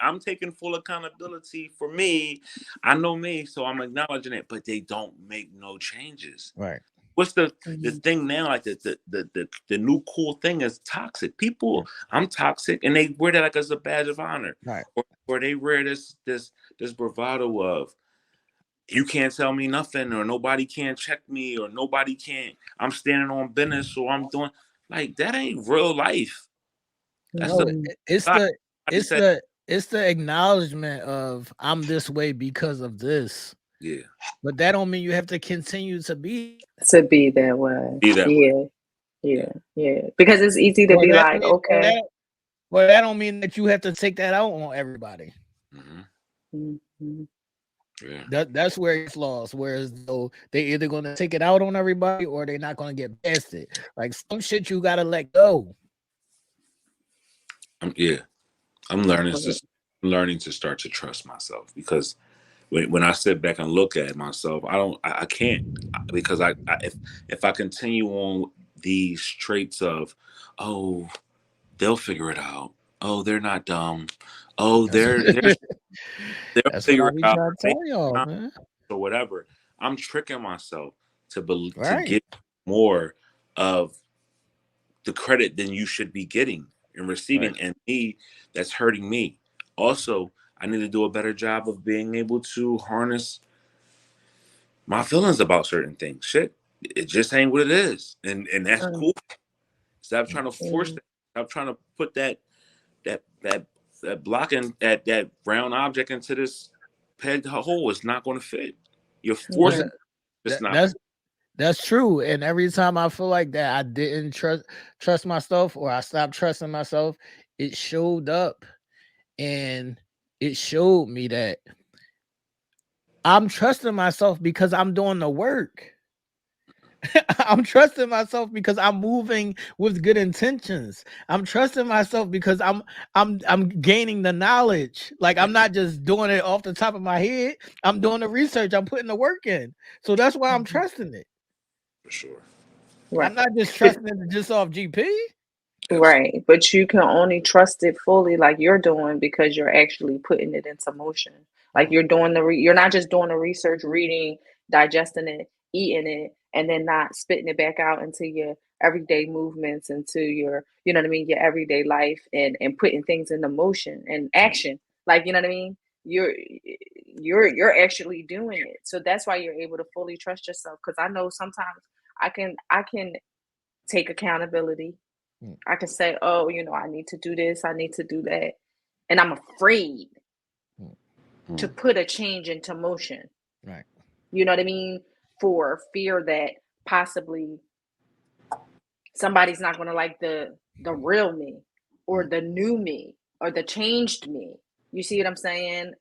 I'm taking full accountability for me. I know me, so I'm acknowledging it. But they don't make no changes. Right. What's the Mm-hmm. thing now? Like the new cool thing is toxic. People, I'm toxic, and they wear that like as a badge of honor, Right. or they wear this bravado of, you can't tell me nothing, or nobody can check me, or nobody can. I'm standing on business, so I'm doing like that. Ain't real life. That's No, the Mm-hmm. it's God. the Somebody it's said, the it's the acknowledgement of I'm this way because of this. yeah, But that don't mean you have to continue to be, To be that way. be that way. Yeah. Yeah. Yeah. Yeah. Because it's easy to or be that like, mean, okay. or that don't mean that you have to take that out on everybody. Hmm. Mm-hmm. Yeah. That's where it flaws. Whereas though they either gonna take it out on everybody or they're not gonna get past it. Like some shit you gotta let go. Yeah. I'm learning to start to trust myself because when I sit back and look at myself, I can't because if I continue on these traits of, oh, they'll figure it out. Oh, they're not dumb. Oh, That's they'll that's what figure I it be out trying to or make tell y'all, it man. or whatever. I'm tricking myself to Right. get more of the credit than you should be getting and Right. receiving, and me, that's hurting me. Also, I need to do a better job of being able to harness my feelings about certain things. Shit, it just ain't what it is, and that's cool. Stop trying to force Mm-hmm. that. Stop trying to put that that that blocking that round object into this peg hole. It's not going to fit. You're But forcing. Right. It's not. that's true. And every time I feel like that I didn't trust myself or I stopped trusting myself, it showed up and it showed me that I'm trusting myself because I'm doing the work. I'm trusting myself because I'm moving with good intentions. I'm trusting myself because I'm gaining the knowledge. Like I'm not just doing it off the top of my head. I'm doing the research. I'm putting the work in. So that's why I'm Mm-hmm. trusting it. For sure. Right. I'm not just But trusting it just off GP. Absolutely. right. But you can only trust it fully like you're doing because you're actually putting it into motion. Like you're doing you're not just doing the research, reading, digesting it, eating it, and then not spitting it back out into your everyday movements, into your, you know what I mean, your everyday life, and putting things into motion and action. Like, you know what I mean? You're you're actually doing it. So that's why you're able to fully trust yourself. Because I know sometimes I can take accountability. Mm, I can say, oh, I need to do this, I need to do that. And I'm afraid mm, to Mm. put a change into motion. right. You know what I mean? For fear that possibly somebody's not going to like the real me or Mm, the new me or the changed me. You see what I'm saying?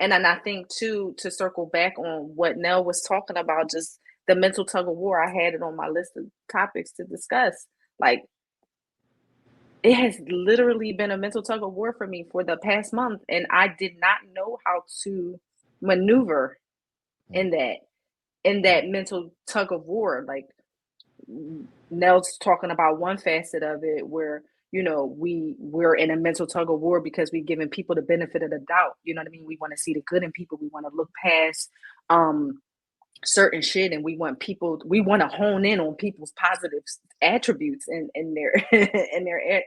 And then I think too, to circle back on what Nell was talking about, just the mental tug of war. I had it on my list of topics to discuss. Like, it has literally been a mental tug of war for me for the past month, and I did not know how to maneuver mm, in that mental tug of war. Like, Nell's talking about one facet of it where we're in a mental tug of war because we're giving people the benefit of the doubt. You know what I mean? We want to see the good in people. We want to look past certain shit, and we want to hone in on people's positive attributes and their and their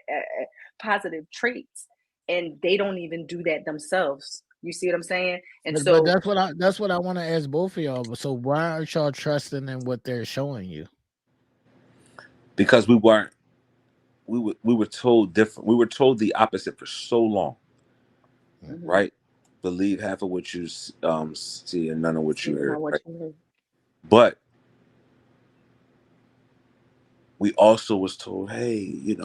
positive traits, and they don't even do that themselves. You see what I'm saying? And But so that's what I want to ask both of y'all. So why aren't y'all trusting in what they're showing you? Because we were told different. We were told the opposite for so long, right? Believe half of what you see and none of what you heard, right? But we also was told, hey,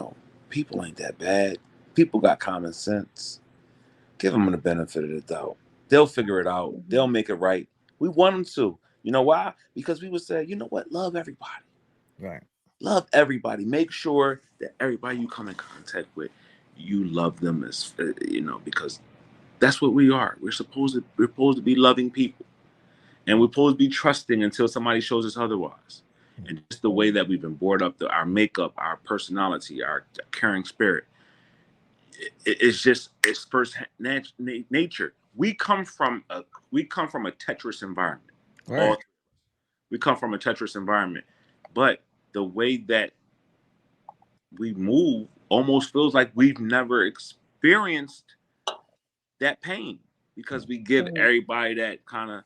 people ain't that bad. People got common sense. Give them the benefit of the doubt. They'll figure it out. They'll make it right. We want them to. You know why? Because we would say, you know what? Love everybody. Right. Love everybody. Make sure that everybody you come in contact with, you love them as because that's what we are. We're supposed to be loving people, and we're supposed to be trusting until somebody shows us otherwise. And just the way that we've been brought up, our makeup, our personality, our caring spirit, it's first nature. We come from a Tetris environment. Right. We come from a Tetris environment, but the way that we move almost feels like we've never experienced that pain because we give everybody that kind of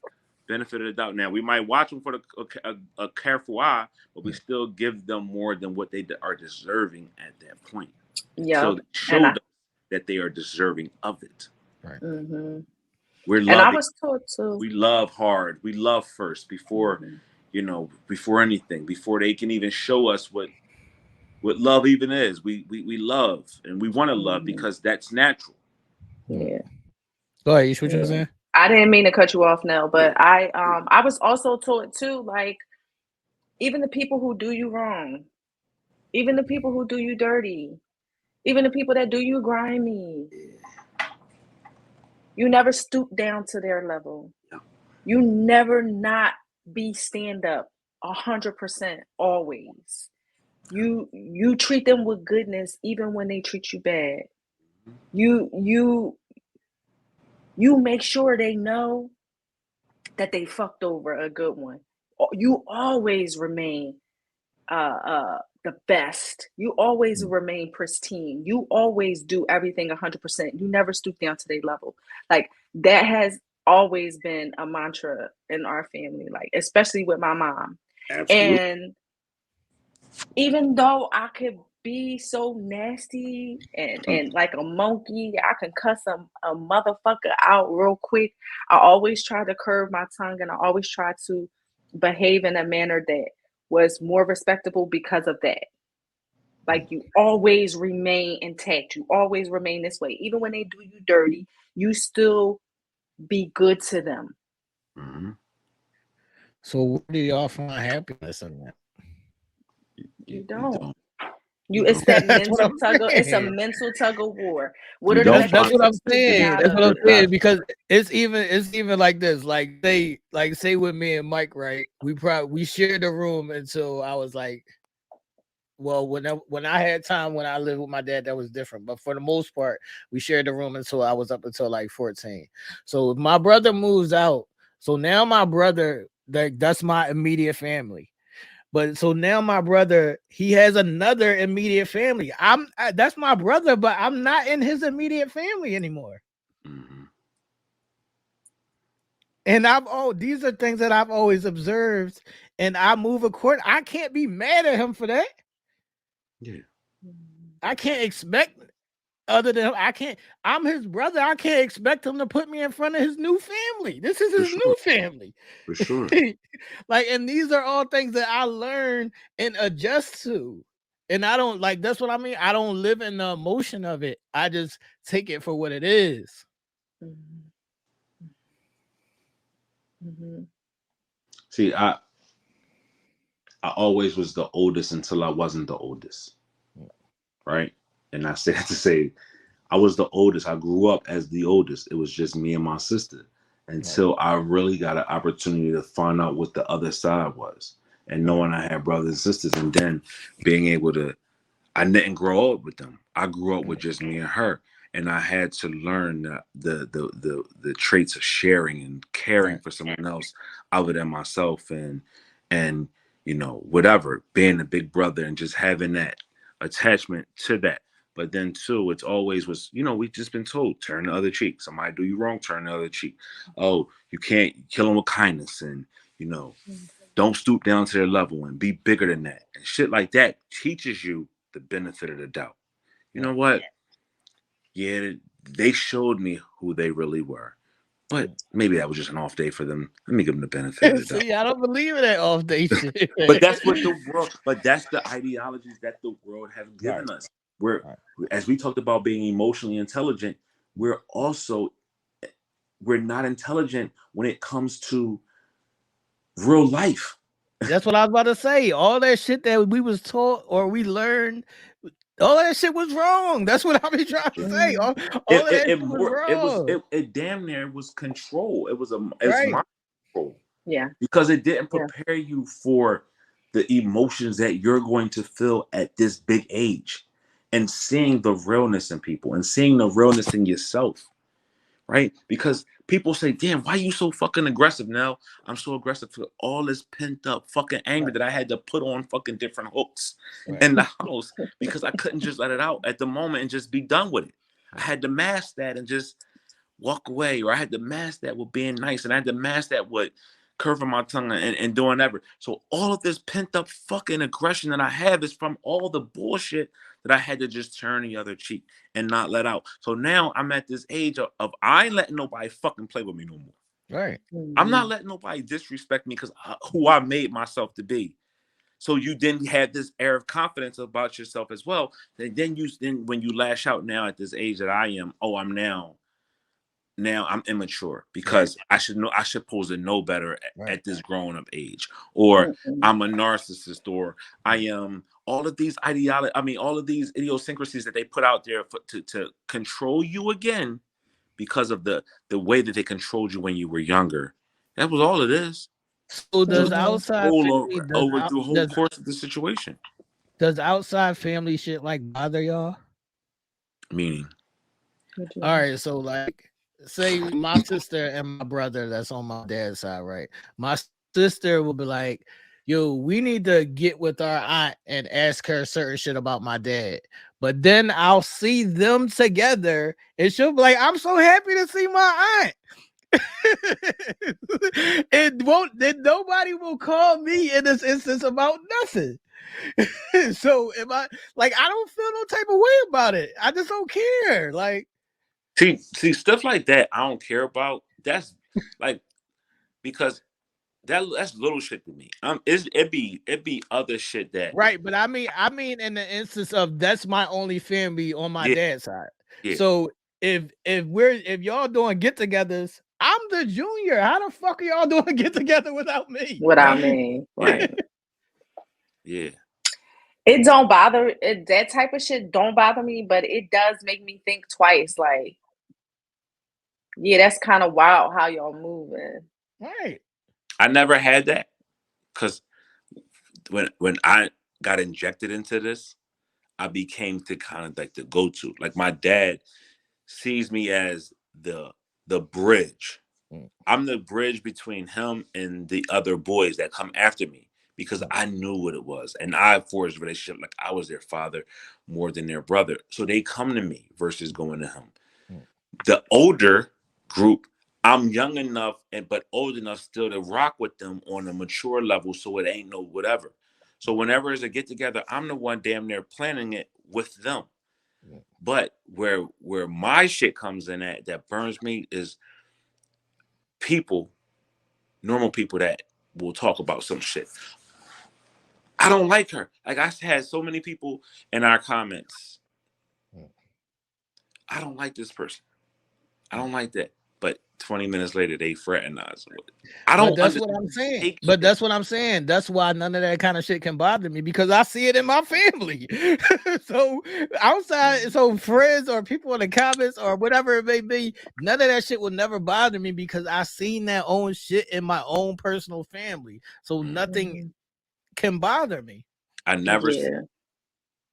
benefit of the doubt. Now we might watch them for a careful eye, but we still give them more than what they are deserving at that point. Yeah, so they show them that they are deserving of it. Right. We're loving. And I was told to. We love hard. We love first before before anything, before they can even show us what love even is. We love, and we want to love because that's natural. Yeah. Go ahead, Aisha, what you saying? I didn't mean to cut you off, Nell, but I was also told too, like, even the people who do you wrong, even the people who do you dirty, even the people that do you grimy, you never stoop down to their level. You never not be stand up 100% always. You treat them with goodness even when they treat you bad. You make sure they know that they fucked over a good one. You always remain the best. You always remain pristine. You always do everything 100%. You never stoop down to their level. Like, that has always been a mantra in our family, like, especially with my mom. Absolutely. And even though I could be so nasty and like a monkey, I can cuss a motherfucker out real quick, I always try to curb my tongue, and I always try to behave in a manner that was more respectable because of that. Like, you always remain intact. You always remain this way. Even when they do you dirty, you still be good to them. So where do y'all find happiness in that? You don't. It's that mental tug of, it's a mental tug of war. What are the that's what I'm mechanisms to get saying. out That's of what I'm it? saying, because it's even like this. Like say with me and Mike, right? We shared the room until I was like, well, when I had time when I lived with my dad, that was different. But for the most part, we shared the room until I was up until like 14. So if my brother moves out, so now my brother, that's my immediate family. But so now my brother, he has another immediate family. That's my brother, but I'm not in his immediate family anymore. And these are things that I've always observed, and I move according. I can't be mad at him for that. Yeah. I can't expect other than I'm his brother. I can't expect him to put me in front of his new family. This is his new family. For sure. Like, and these are all things that I learn and adjust to. And I don't that's what I mean. I don't live in the emotion of it. I just take it for what it is. See, I always was the oldest until I wasn't the oldest. Right? And I say that to say I was the oldest. I grew up as the oldest. It was just me and my sister until I really got an opportunity to find out what the other side was, and knowing I had brothers and sisters, and then being able to I didn't grow up with them. I grew up with just me and her, and I had to learn the traits of sharing and caring Right. for someone else other than myself, and whatever, being a big brother and just having that attachment to that. But then too, it's always was, we've just been told, turn the other cheek. Somebody do you wrong, turn the other cheek. Oh, you can't kill them with kindness, and you know don't stoop down to their level and be bigger than that. And shit like that teaches you the benefit of the doubt. You know what? Yeah, they showed me who they really were. But maybe that was just an off day for them. Let me give them the benefit of the doubt. See, I don't believe in that off day shit. But that's what the world, but that's the ideologies that the world has Right. given us. We're, Right. as we talked about being emotionally intelligent, we're also, we're not intelligent when it comes to real life. That's what I was about to say. All that shit that we was taught or we learned, all that shit was wrong. That's what I be trying to say. All of that shit was wrong. It damn near was control. It's Right. mind control. Yeah. Because it didn't Yeah. prepare you for the emotions that you're going to feel at this big age, and seeing the realness in people and seeing the realness in yourself, right? Because people say, damn, why are you so fucking aggressive now? I'm so aggressive for all this pent up fucking anger that I had to put on fucking different hooks in the house because I couldn't just let it out at the moment and just be done with it. I had to mask that and just walk away, or I had to mask that with being nice, and I had to mask that with curving my tongue and doing ever. So all of this pent up fucking aggression that I have is from all the bullshit that I had to just turn the other cheek and not let out. So now I'm at this age of I ain't letting nobody fucking play with me no more. Right. I'm not letting nobody disrespect me because who I made myself to be. So you then had this air of confidence about yourself as well. And then when you lash out now at this age that I am, oh, now I'm immature because I should supposed to know better at this grown up age, or I'm a narcissist, or I am all of these all of these idiosyncrasies that they put out there to control you again because of the way that they controlled you when you were younger. That was all it is. So does Just outside all family over the whole course of the situation. does outside family shit like bother y'all? Meaning, All right, so like say my sister and my brother that's on my dad's side, right? My sister will be like, yo, we need to get with our aunt and ask her certain shit about my dad. But then I'll see them together and she'll be like, I'm so happy to see my aunt. It won't, then nobody will call me in this instance about nothing. So am I like, I don't feel no type of way about it. I just don't care. Like, see stuff like that I don't care about. That's like, because that's little shit to me. It'd be other shit that, right, but I mean, in the instance of that's my only family on my yeah, dad's side. yeah. So if y'all doing get-togethers, I'm the junior. How the fuck are y'all doing get together without me? Without me, right? Yeah. It don't bother that type of shit don't bother me, but it does make me think twice. Like, yeah, that's kind of wild how y'all moving. Right. I never had that because when I got injected into this, I became the kind of like the go-to. Like my dad sees me as the bridge. I'm the bridge between him and the other boys that come after me because I knew what it was. And I forged a relationship like I was their father more than their brother. So they come to me versus going to him. The older group, I'm young enough but old enough still to rock with them on a mature level, so it ain't no whatever. So whenever it's a get together, I'm the one damn near planning it with them. But where my shit comes in at that burns me is people, normal people that will talk about some shit. I don't like her. Like I had so many people in our comments. I don't like this person. I don't like that. But 20 minutes later, they fraternize. I don't But that's understand. what I'm saying. But that's what I'm saying. That's why none of that kind of shit can bother me because I see it in my family. So outside, so friends or people in the comments or whatever it may be, none of that shit will never bother me because I seen that own shit in my own personal family. So nothing can bother me. I never. Yeah.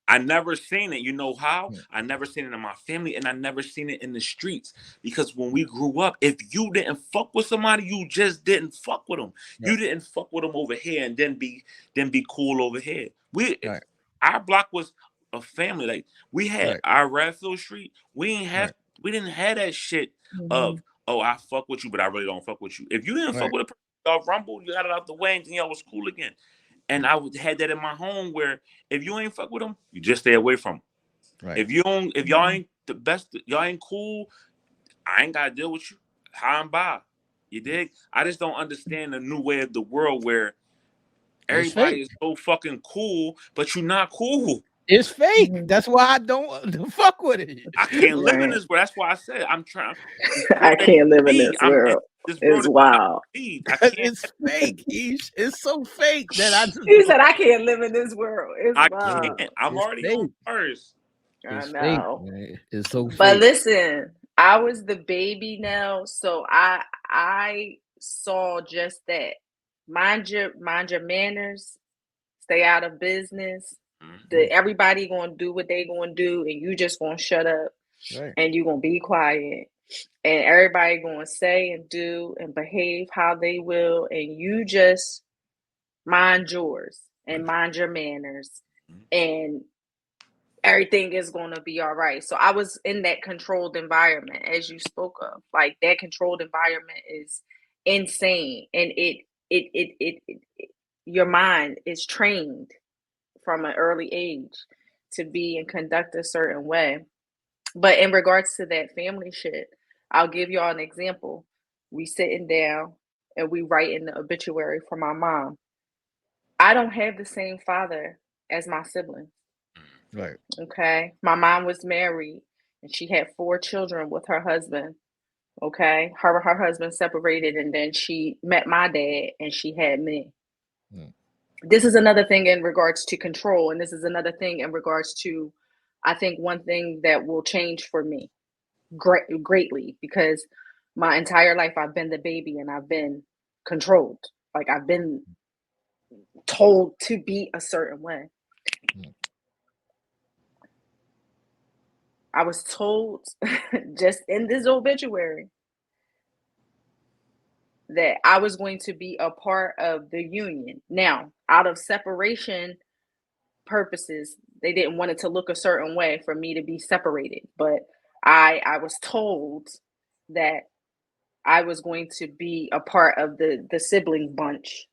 I never seen it. You know how? Mm. I never seen it in my family, and I never seen it in the streets. Because when we grew up, if you didn't fuck with somebody, you just didn't fuck with them. You Right. didn't fuck with them over here, and then be cool over here. Right. Our block was a family. Like we had Right. our Radfield Street. Right. We didn't have that shit Mhm. of, oh, I fuck with you, but I really don't fuck with you. If you didn't fuck Right. with a person, y'all rumbled, you got it out the way, and then y'all was cool again. And had that in my home where if you ain't fuck with them, you just stay away from them. Right. If y'all Mhm. ain't the best, y'all ain't cool, I ain't gotta deal with you. How I'm by. You dig? I just don't understand the new way of the world where It's everybody fake. is so fucking cool, but you're not cool. It's fake. Mhm. That's why I don't fuck with it. I can't live in Right. this world. That's why I said I'm trying. This I world ain't can't live in me. this I'm world. this world It's is not wild. me. I Cause can't. it's fake. It's so fake that I just He don't. said, "I can't live in this world." It's I Right. wild. can't. I'm It's already on fake. first. I It's fake, know. man. It's so But fake. listen, I was the baby now, so I saw just that. Mind your manners. Stay out of business. Mhm. Everybody gonna do what they gonna do, and you just gonna shut up Right. and you gonna be quiet. And everybody gonna say and do and behave how they will, and you just mind yours and mind your manners, and everything is going to be all right. So I was in that controlled environment as you spoke of. Like that controlled environment is insane, and it your mind is trained from an early age to be and conduct a certain way. But in regards to that family shit, I'll give y'all an example. We sitting down and we writing the obituary for my mom. I don't have the same father as my siblings. Right. Okay. My mom was married and she had 4 children with her husband. Okay. Her husband separated and then she met my dad and she had me. Mm. This is another thing in regards to control. And this is another thing in regards to, I think, one thing that will change for me greatly because my entire life I've been the baby and I've been controlled. Like I've been told to be a certain way. Mm. I was told just in this obituary that I was going to be a part of the union. Now, out of separation purposes, they didn't want it to look a certain way for me to be separated, but I was told that I was going to be a part of the sibling bunch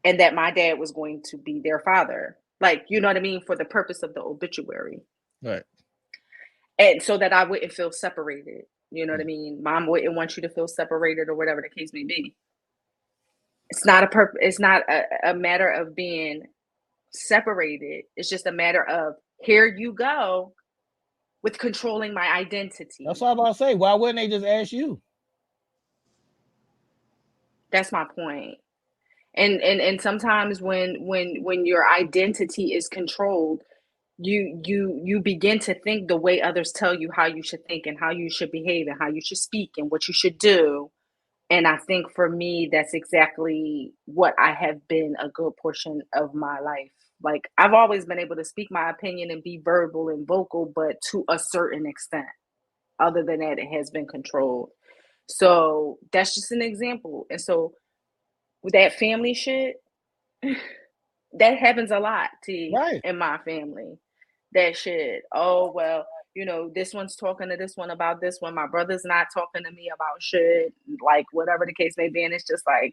and that my dad was going to be their father. Like, you know what I mean, for the purpose of the obituary. Right. And so that I wouldn't feel separated. You know what I Mm. mean? Mom wouldn't want you to feel separated or whatever the case may be. It's not it's not a matter of being separated. It's just a matter of here you go with controlling my That's identity. what I'm about to say. Why wouldn't they just ask you? That's my point. And sometimes when your identity is controlled, you begin to think the way others tell you how you should think and how you should behave and how you should speak and what you should do. And I think for me, that's exactly what I have been a good portion of my life. Like, I've always been able to speak my opinion and be verbal and vocal, but to a certain extent. Other than that, it has been controlled. So that's just an example. And so with that family shit, that happens a lot, T, Right. in my family. That shit. Oh, well, this one's talking to this one about this one. My brother's not talking to me about shit, like whatever the case may be. And it's just like,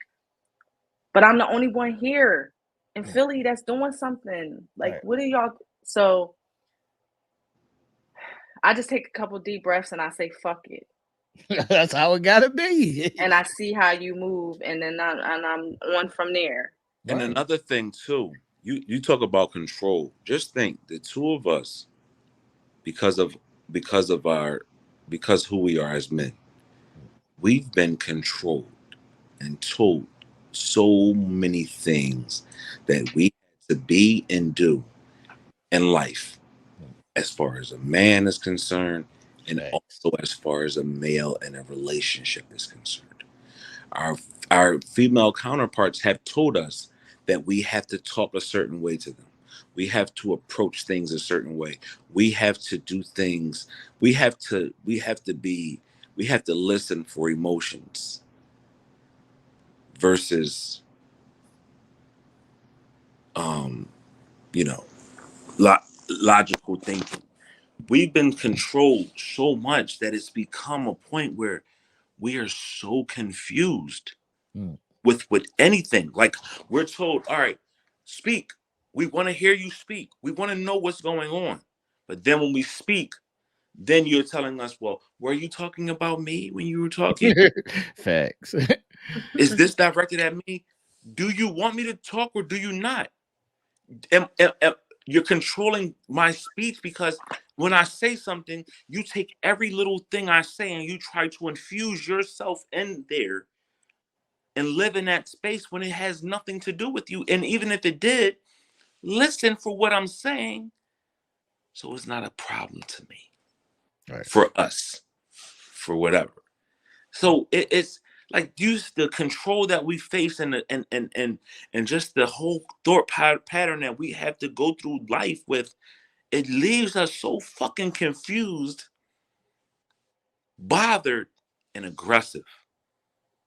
but I'm the only one here in Mm. Philly that's doing something. Like, Right. what are y'all? So I just take a couple deep breaths and I say, fuck it. That's how it gotta be. And I see how you move. And then I'm on from there. And Right. another thing too, you talk about control. Just think the two of us, because of because of our because who we are as men, we've been controlled and told so many things that we had to be and do in life, Mm. as far as a man is concerned, and Facts. also as far as a male in a relationship is concerned. Our our female counterparts have told us that we have to talk a certain way to them. We have to approach things a certain way. We have to do things. We have to listen for emotions versus um, you know, lo- logical thinking. We've been controlled so much that it's become a point where we are so confused Mm. with anything. Like, we're told, all right, speak. We want to hear you speak. We want to know what's going on. But then when we speak, then you're telling us, well, were you talking about me when you were talking? Facts. Is this directed at me? Do you want me to talk or do you not? You're controlling my speech because when I say something, you take every little thing I say and you try to infuse yourself in there and live in that space when it has nothing to do with you. And even if it did, listen for what I'm saying. So it's not a problem to me, Right. for us, for whatever. So it's like, use the control that we face, and just the whole thought pattern that we have to go through life with. It leaves us so fucking confused, bothered, and aggressive.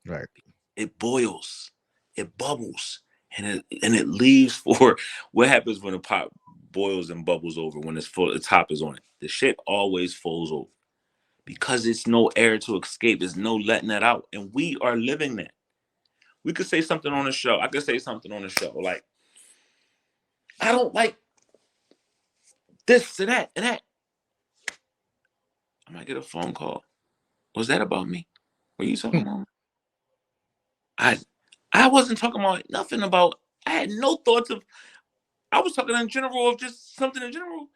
Right. It boils, it bubbles, and it leaves for what happens when the pot boils and bubbles over when it's full. The top is on it. The shit always falls over because it's no air to escape. There's no letting that out, and we are living that. We could say something on the show. I could say something on the show like, I don't like this and that and that. I might get a phone call. Was that about me? Were you talking about me? I I wasn't talking about nothing about. I had no thoughts of. I was talking in general of just something in general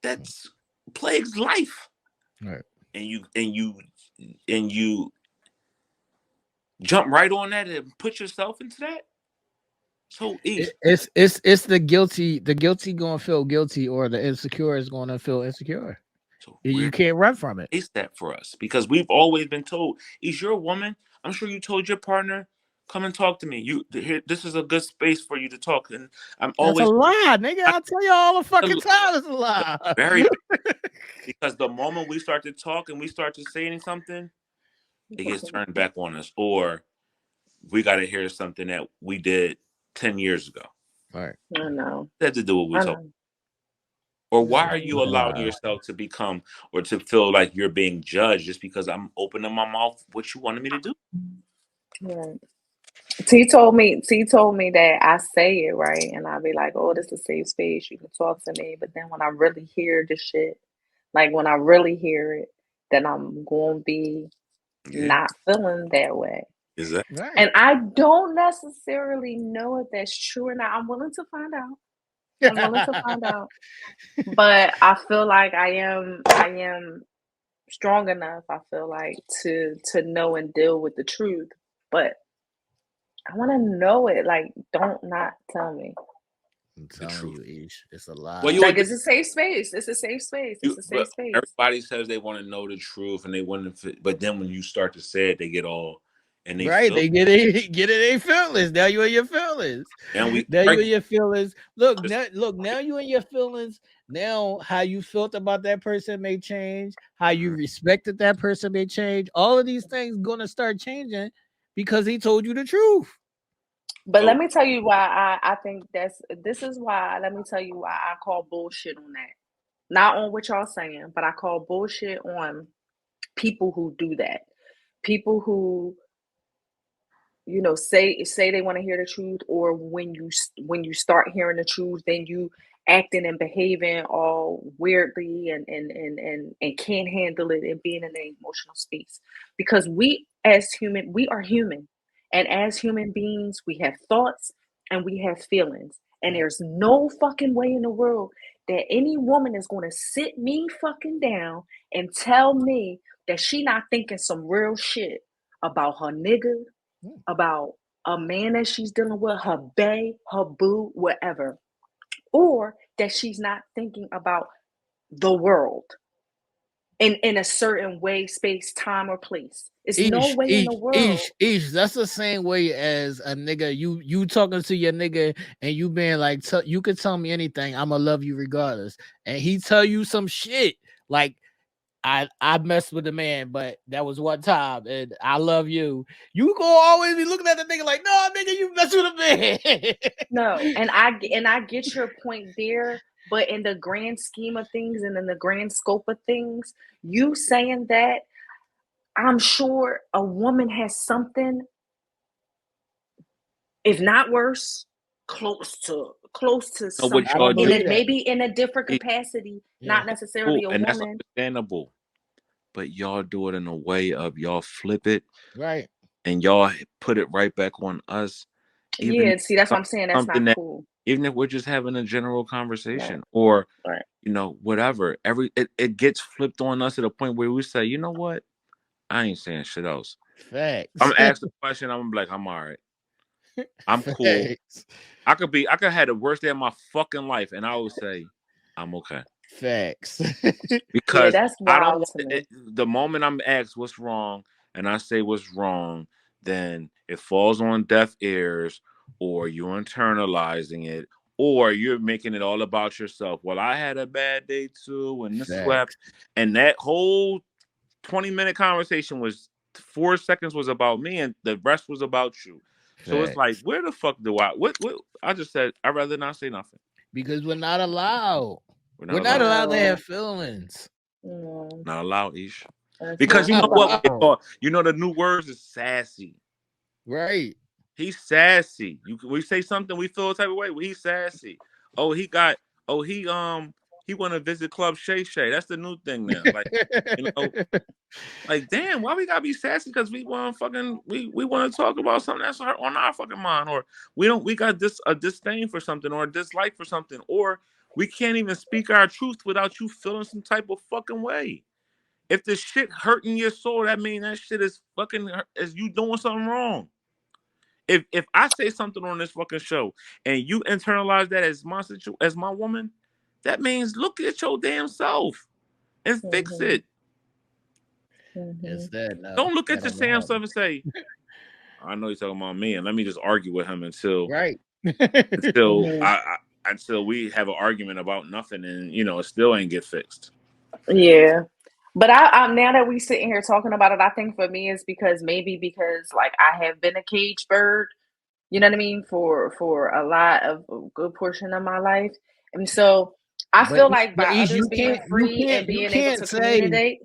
that's plagues life. Right. And you jump right on that and put yourself into that. So It's the guilty gonna feel guilty, or the insecure is gonna feel insecure. so You where can't run from it. is that for us? Because we've always been told, is you're a woman. I'm sure you told your partner, come and talk to me. Here, this is a good space for you to talk. And I'm That's a always lie, nigga. I, I'll tell you all the fucking time. It's a lie. very because the moment we start to talk and we start to saying something, it gets turned back on us, or we got to hear something that we did 10 years ago. Right. I know. That had to do what we I told. know. Or It's why a are I you know. allowing lie. yourself to become or to feel like you're being judged just because I'm opening my mouth what you wanted me to do? Right. T told me that I say it right, and I'll be like, "Oh, this is a safe space. You can talk to me." But then when I really hear the shit, like when I really hear it, then I'm going to be Yeah. not feeling that way. Is that Right. And I don't necessarily know if that's true or not. I'm willing to find out. I'm willing to find out. But I feel like I am strong enough, I feel like, to know and deal with the truth. But I want to know it. Like, don't not tell me. I'm the telling truth? you, Ish, it's a Well, lie. you Like, would it's a safe space. It's a safe space. It's a safe but space. everybody says they want to know the truth and they want to, but then when you start to say it, they get all and they Right, feel. they get it, get it. They feelings. Now you in your feelings. And we Now you right in your feelings. Look, just now, look. Now you in your feelings. Now, how you felt about that person may change. How you respected that person may change. All of these things gonna start changing because he told you the truth. But let so me tell you why I think this is why. Let me tell you why I call bullshit on that. Not on what y'all saying, but I call bullshit on people who do that. People who say they want to hear the truth, or when you start hearing the truth, then you acting and behaving all weirdly, and can't handle it, and being in an emotional space, because we are human, and as human beings we have thoughts and we have feelings, and there's no fucking way in the world that any woman is going to sit me fucking down and tell me that she not thinking some real shit about her nigga, Hmm. about a man that she's dealing with, her bae, her boo, whatever, or that she's not thinking about the world. in a certain way, space, time, or place. It's no way in the world. That's the same way as a nigga. You talking to your nigga and you being like, you could tell me anything. I'ma love you regardless. And he tell you some shit like, I messed with a man, but that was one time, and I love you. You gonna always be looking at the nigga like, no, nigga, you messed with a man. No, and I get your point there, but in the grand scheme of things and in the grand scope of things, you saying that, I'm sure a woman has something, if not worse, close to Know what I something, y'all don't in do? believe it that. maybe in a different Hey, capacity, Yeah, not necessarily cool, a and that's woman. understandable. But y'all do it in a way of y'all flip it right. and y'all put it right back on us, even Yeah, see, that's what I'm saying. That's something not that, cool. even if we're just having a general Right, conversation or right. whatever, it gets flipped on us at a point where we say, you know what, I ain't saying shit else. Facts. I'm asked a question, I'm like, I'm all right, I'm cool. Facts. I could have the worst day of my fucking life, and I would say, I'm okay. Facts. Yeah, Because that's I don't wild want to me. the moment I'm asked what's wrong and I say what's wrong, then it falls on deaf ears, or you're internalizing it, or you're making it all about yourself. Well, I had a bad day too, and this is what happened. Facts. And that whole 20-minute conversation was 4 seconds was about me, and the rest was about you. So it's like, Facts. where the fuck do what I just said, I'd rather not say nothing. Because we're not allowed. We're We're not not allowed. allowed to have No, feelings. no, Not allowed, Ish. that's We're Because you not not know what? allowed. allowed. The new words is sassy. Right. He's sassy. We say something, we feel a type of way. Well, he's sassy. Oh, he got. Oh, he want to visit Club Shay Shay. That's the new thing now. Like, you know, like damn, why we gotta be sassy? Because we want fucking we want to talk about something that's on our fucking mind, or we got a disdain for something or a dislike for something, or we can't even speak our truth without you feeling some type of fucking way. If the shit hurting your soul, that means that shit is fucking is you doing something wrong. If I say something on this fucking show and you internalize that as as my woman, that means look at your damn self and fix Hmm. it. Hmm. Instead, no, Don't look at that your ain't gonna Sam stuff happen. and say, I know he's talking about me, and let me just argue with him Right. until Hmm. until we have an argument about nothing, and it still ain't get fixed. Yeah. But now that we sitting here talking about it, I think for me it's because like I have been a cage bird, you know what I mean, for a lot of a good portion of my life. And so I but feel like but by Ish, others being free and you being able can't to say communicate,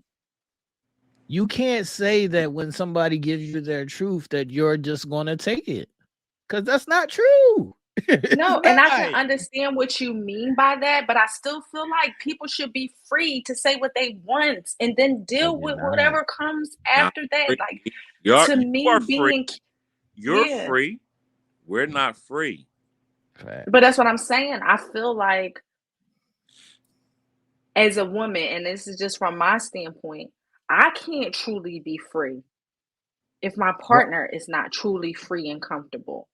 that when somebody gives you their truth that you're just gonna take it, because that's not true. It's no, and I can not. understand what you mean by that, but I still feel like people should be free to say what they want and then No, deal you're with not. whatever comes Not after that. free. Like You're to you are me, free. You're yeah, free. We're not free. but Facts. that's what I'm saying. I feel like as a woman, and this is just from my standpoint, I can't truly be free if my Right. partner is not truly free and comfortable.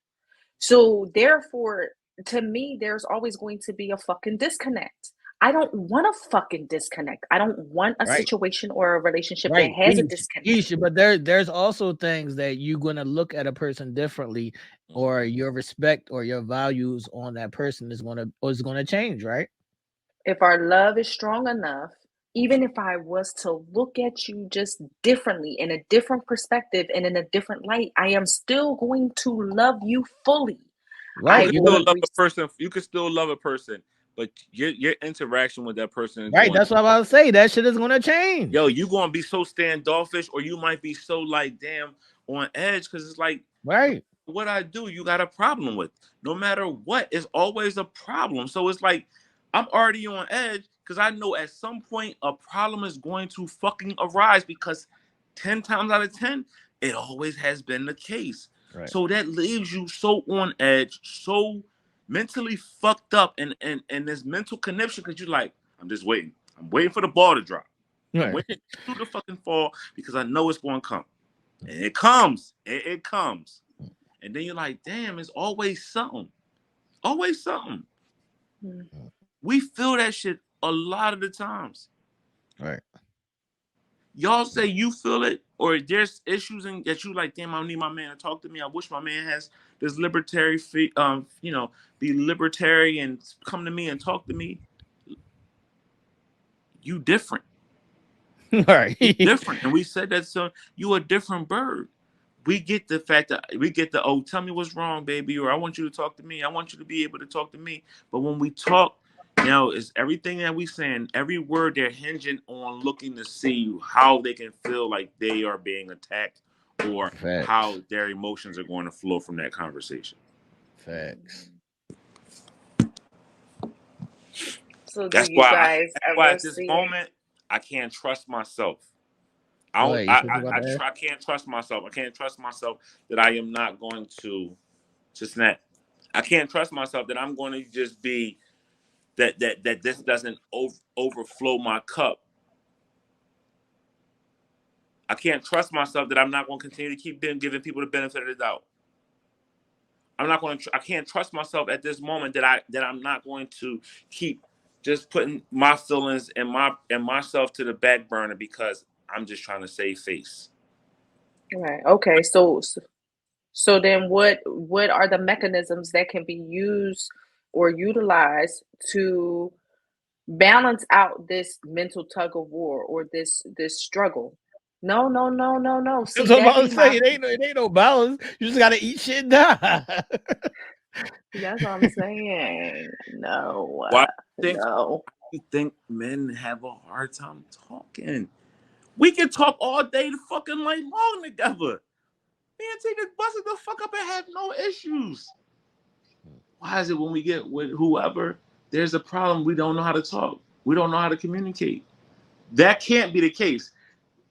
So therefore, to me, there's always going to be a fucking disconnect. I don't want a fucking disconnect. I don't want a Right. situation or a relationship that Right. has a disconnect. But there's also things that you're gonna look at a person differently, or your respect or your values on that person is gonna change, right? If our love is strong enough, even if I was to look at you just differently in a different perspective and in a different light, I am still going to love you fully. You I Right. can You're will still gonna love a person. You can still love a person, but your interaction with that person is right. going. That's what I'm about to say. That shit is gonna change. Yo, you gonna be so standoffish, or you might be so like damn on edge because it's like Right. what I do, you got a problem with. No matter what, it's always a problem. So it's like I'm already on edge because I know at some point a problem is going to fucking arise because 10 times out of 10, it always has been the case. Right. So that leaves you so on edge, so mentally fucked up and this mental connection because you're like, I'm just waiting. I'm waiting for the ball to drop. I'm Right. waiting for the fucking fall because I know it's going to come. And it comes. It comes. And then you're like, damn, it's always something. Always something. mm, We feel that shit a lot of the times. Right. y'all say you feel it, or there's issues in that you like, damn, I need my man to talk to me. I wish my man has this libertarian be libertarian and come to me and talk to me. You different. Right. You different. And we said that, so you a different bird. We get the fact that we get the, oh, tell me what's wrong, baby, or I want you to talk to me. I want you to be able to talk to me. But when we talk, now is everything that we saying, every word they're hinging on looking to see how they can feel like they are being attacked or Facts. how their emotions are going to flow from that conversation. Facts. So do That's you why guys that's why ever at this see? moment I can't trust myself. I Go don't. ahead. You said you about to ask? I can't trust myself. I can't trust myself that I am not going to snap. I can't trust myself that I'm going to just be that this doesn't overflow my cup. I can't trust myself that I'm not going to continue to keep giving people the benefit of the doubt. I'm not going to. I can't trust myself at this moment that I'm not going to keep just putting my feelings and myself to the back burner because I'm just trying to save face. Right. Okay. So then what are the mechanisms that can be used or utilized to balance out this mental tug of war or this struggle? No, no, no, no, no. That's See, what I'm that about be to say. my It ain't no balance. You just gotta eat shit and die. that's what I'm saying. No, Why do you think no. you think men have a hard time talking? We can talk all day the fucking night long together. Me and Tina busted the fuck up and have no issues. Why is it when we get with whoever, there's a problem, we don't know how to talk. We don't know how to communicate. That can't be the case.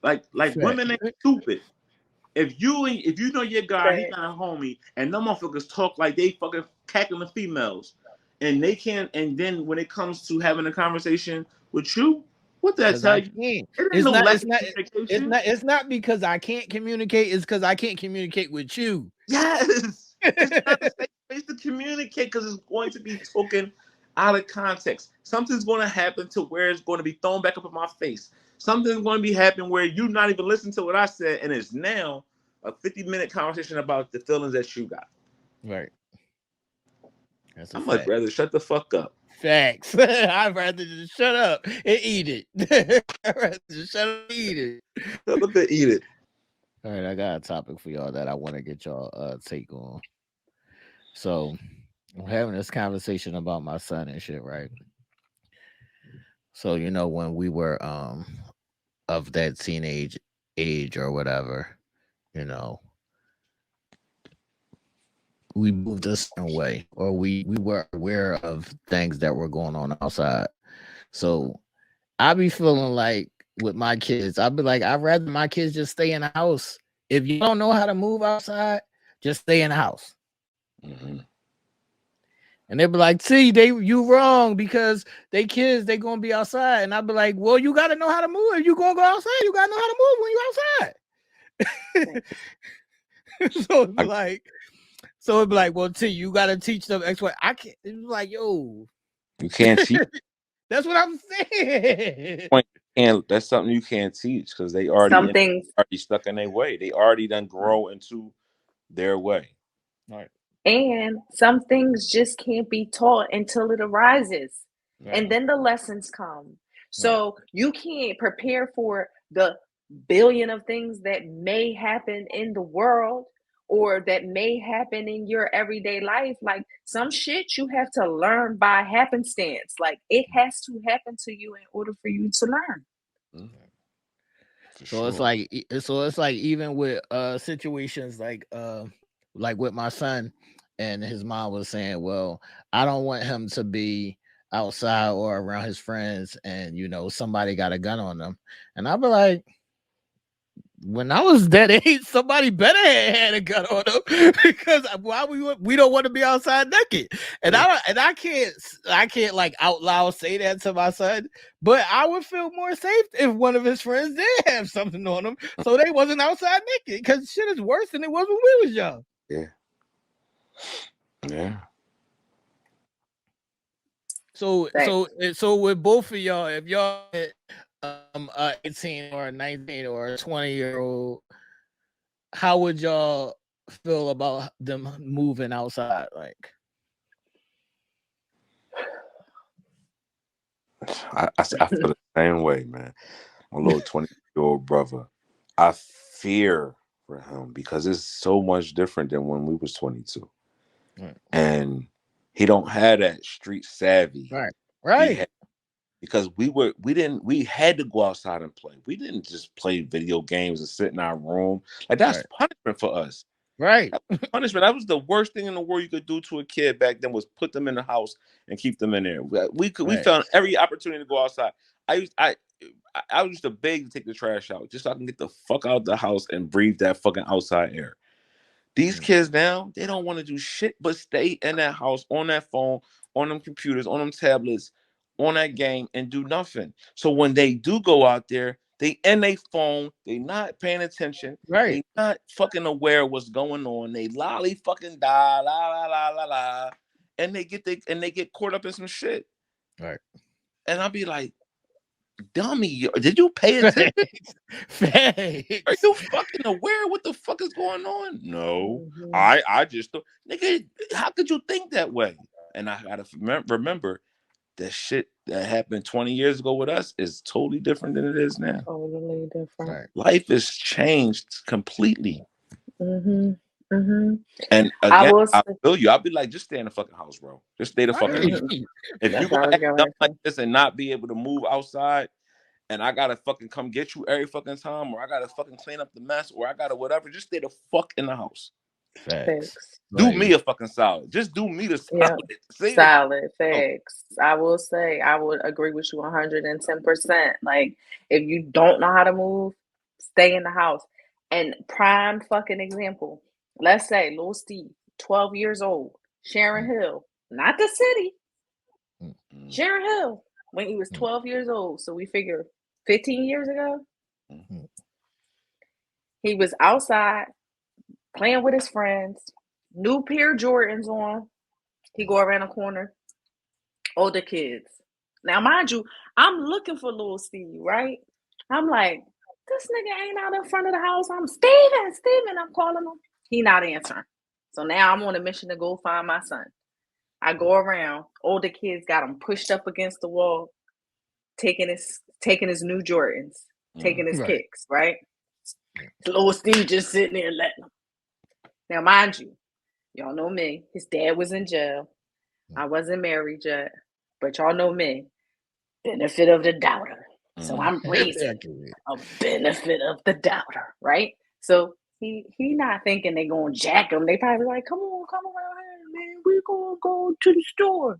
Like Fact. women ain't stupid. If you know your guy, he Fact. got a homie, and no motherfuckers talk like they fucking cackling females, and they can't. And then when it comes to having a conversation with you, what that Because tell I you? can't. It ain't It's no not. lack It's of not. It's communication. not. It's not because I can't communicate. It's because I can't communicate with you. Yes, it's not a safe space to communicate because it's going to be taken out of context. Something's going to happen to where it's going to be thrown back up in my face. Something's going to be happening where you're not even listening to what I said, and it's now a 50-minute conversation about the feelings that you got. Right. That's a I much fact. rather shut the fuck up. Facts. I'd rather just shut up and eat it. I'd rather just shut up and eat it. Shut up and eat it. All right, I got a topic for y'all that I want to get y'all take on. So I'm having this conversation about my son and shit, right? So when we were of that teenage age or whatever, you know, we moved a certain way, or we were aware of things that were going on outside. So I be feeling like with my kids, I'd be like, I'd rather my kids just stay in the house. If you don't know how to move outside, just stay in the house. Mm-hmm. And they'd be like, see, you wrong because they gonna be outside. And I'd be like, well, you gotta know how to move. If you gonna go outside, you gotta know how to move when you outside. I, So it'd be like, well, T, you gotta teach them X, Y. I can't. It was like, yo, you can't teach. that's what I'm saying. And that's something you can't teach because they Some things already stuck in their way. They already done grow into their way. Right, and some things just can't be taught until it arises. And right, then the lessons come. right. So you can't prepare for the billion of things that may happen in the world or that may happen in your everyday life. Like some shit you have to learn by happenstance. Like it has to happen to you in order for you to learn. Mm, for So it's sure. like, even with situations like with my son, and his mom was saying, well, I don't want him to be outside or around his friends, and somebody got a gun on them, and I'd be like, when I was that age, somebody better had a gun on them because why we don't want to be outside naked, and Yeah. I can't like out loud say that to my son, but I would feel more safe if one of his friends did have something on them, so they wasn't outside naked because shit is worse than it was when we was young. Yeah. Yeah. So Thanks. so so with both of y'all, if y'all had a 18 or a 19 or a 20-year-old, how would y'all feel about them moving outside? Like, I feel the same way, man. My little 20-year-old brother. I fear for him because it's so much different than when we was 22. right, And he don't have that street savvy. right, We had right, because we had to go outside and play. We didn't just play video games and sit in our room. Like that's right, punishment for us. right, That was punishment. That was the worst thing in the world you could do to a kid back then was put them in the house and keep them in there. We right, found every opportunity to go outside. I used to beg to take the trash out just so I can get the fuck out the house and breathe that fucking outside air. These mm, kids now, they don't want to do shit but stay in that house, on that phone, on them computers, on them tablets, on that game, and do nothing. So when they do go out there, they in their phone, they not paying attention, right, they not fucking aware of what's going on. They lolly fucking die, la la la la la, and they get caught up in some shit. right. And I'll be like, dummy, did you pay attention? Facts. Are Facts. you fucking aware what the fuck is going on? No, Mhm. I just thought, nigga, how could you think that way? And I gotta remember that shit that happened 20 years ago with us is totally different than it is now. Totally different. Right. Life has changed completely. Mhm. Mhm. And I again, will I say, feel you. I'll be like, just stay in the fucking house, bro. Just stay the fuck in the house. Right. mhm. If you That's what I gonna was act getting dumb ready like to this and not be able to move outside, and I gotta fucking come get you every fucking time, or I gotta fucking clean up the mess, or I gotta whatever, just stay the fuck in the house. Facts. fix. Do Like, me a fucking solid. Just do me the Yeah. solid. Say the Solid fuck. facts. I will say I would agree with you 110%. Like if you don't know how to move, stay in the house. And prime fucking example. Let's say Lil Steve, 12 years old, Sharon mm, Hill, not the city, mm, Mm, Sharon Hill, when he was mm, 12 years old. So we figure 15 years ago, mm, mm, he was outside playing with his friends, new pair of Jordans on. He go around the corner, older kids. Now, mind you, I'm looking for little Steve, right? I'm like, this nigga ain't out in front of the house. I'm Steven, I'm calling him. He not answering. So now I'm on a mission to go find my son. I go around, older kids got him pushed up against the wall, taking his new Jordans, taking mm, his right. kicks, right? Mm, Little Steve just sitting there letting him. Now, mind you, y'all know me. His dad was in jail. mm. I wasn't married yet, but y'all know me. Benefit of the doubter. So mm, I'm raising Accurate. a benefit of the doubter, right? So he not thinking they gonna jack him. They probably like, come around here, man. We gonna go to the store.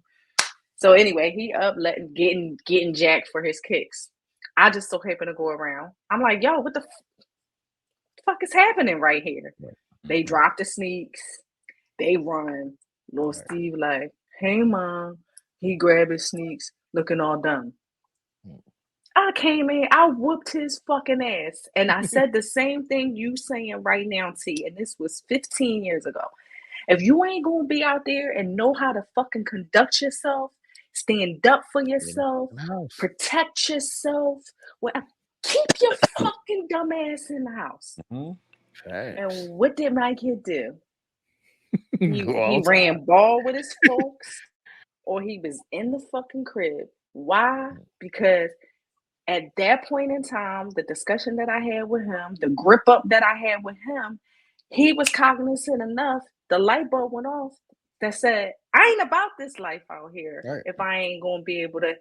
So anyway, he up getting jacked for his kicks. I just so happen to go around. I'm like, yo, what the fuck is happening right here? Right. They mm, drop the sneaks. They run. Little Right. Steve like, hey mom. He grab his sneaks, looking all dumb. Mm. I came in, I whooped his fucking ass. And I said the same thing you saying right now, T. And this was 15 years ago. If you ain't gonna be out there and know how to fucking conduct yourself, stand up for In the yourself, fucking house. protect yourself, well, keep your fucking dumb ass in the house. mm. And Facts. what did my kid do? He Go he outside. ran ball with his folks, or he was in the fucking crib. Why? Mm, Because at that point in time, the discussion that I had with him, the grip up that I had with him, he was cognizant enough. The light bulb went off that said, I ain't about this life out here right. if I ain't going to be able to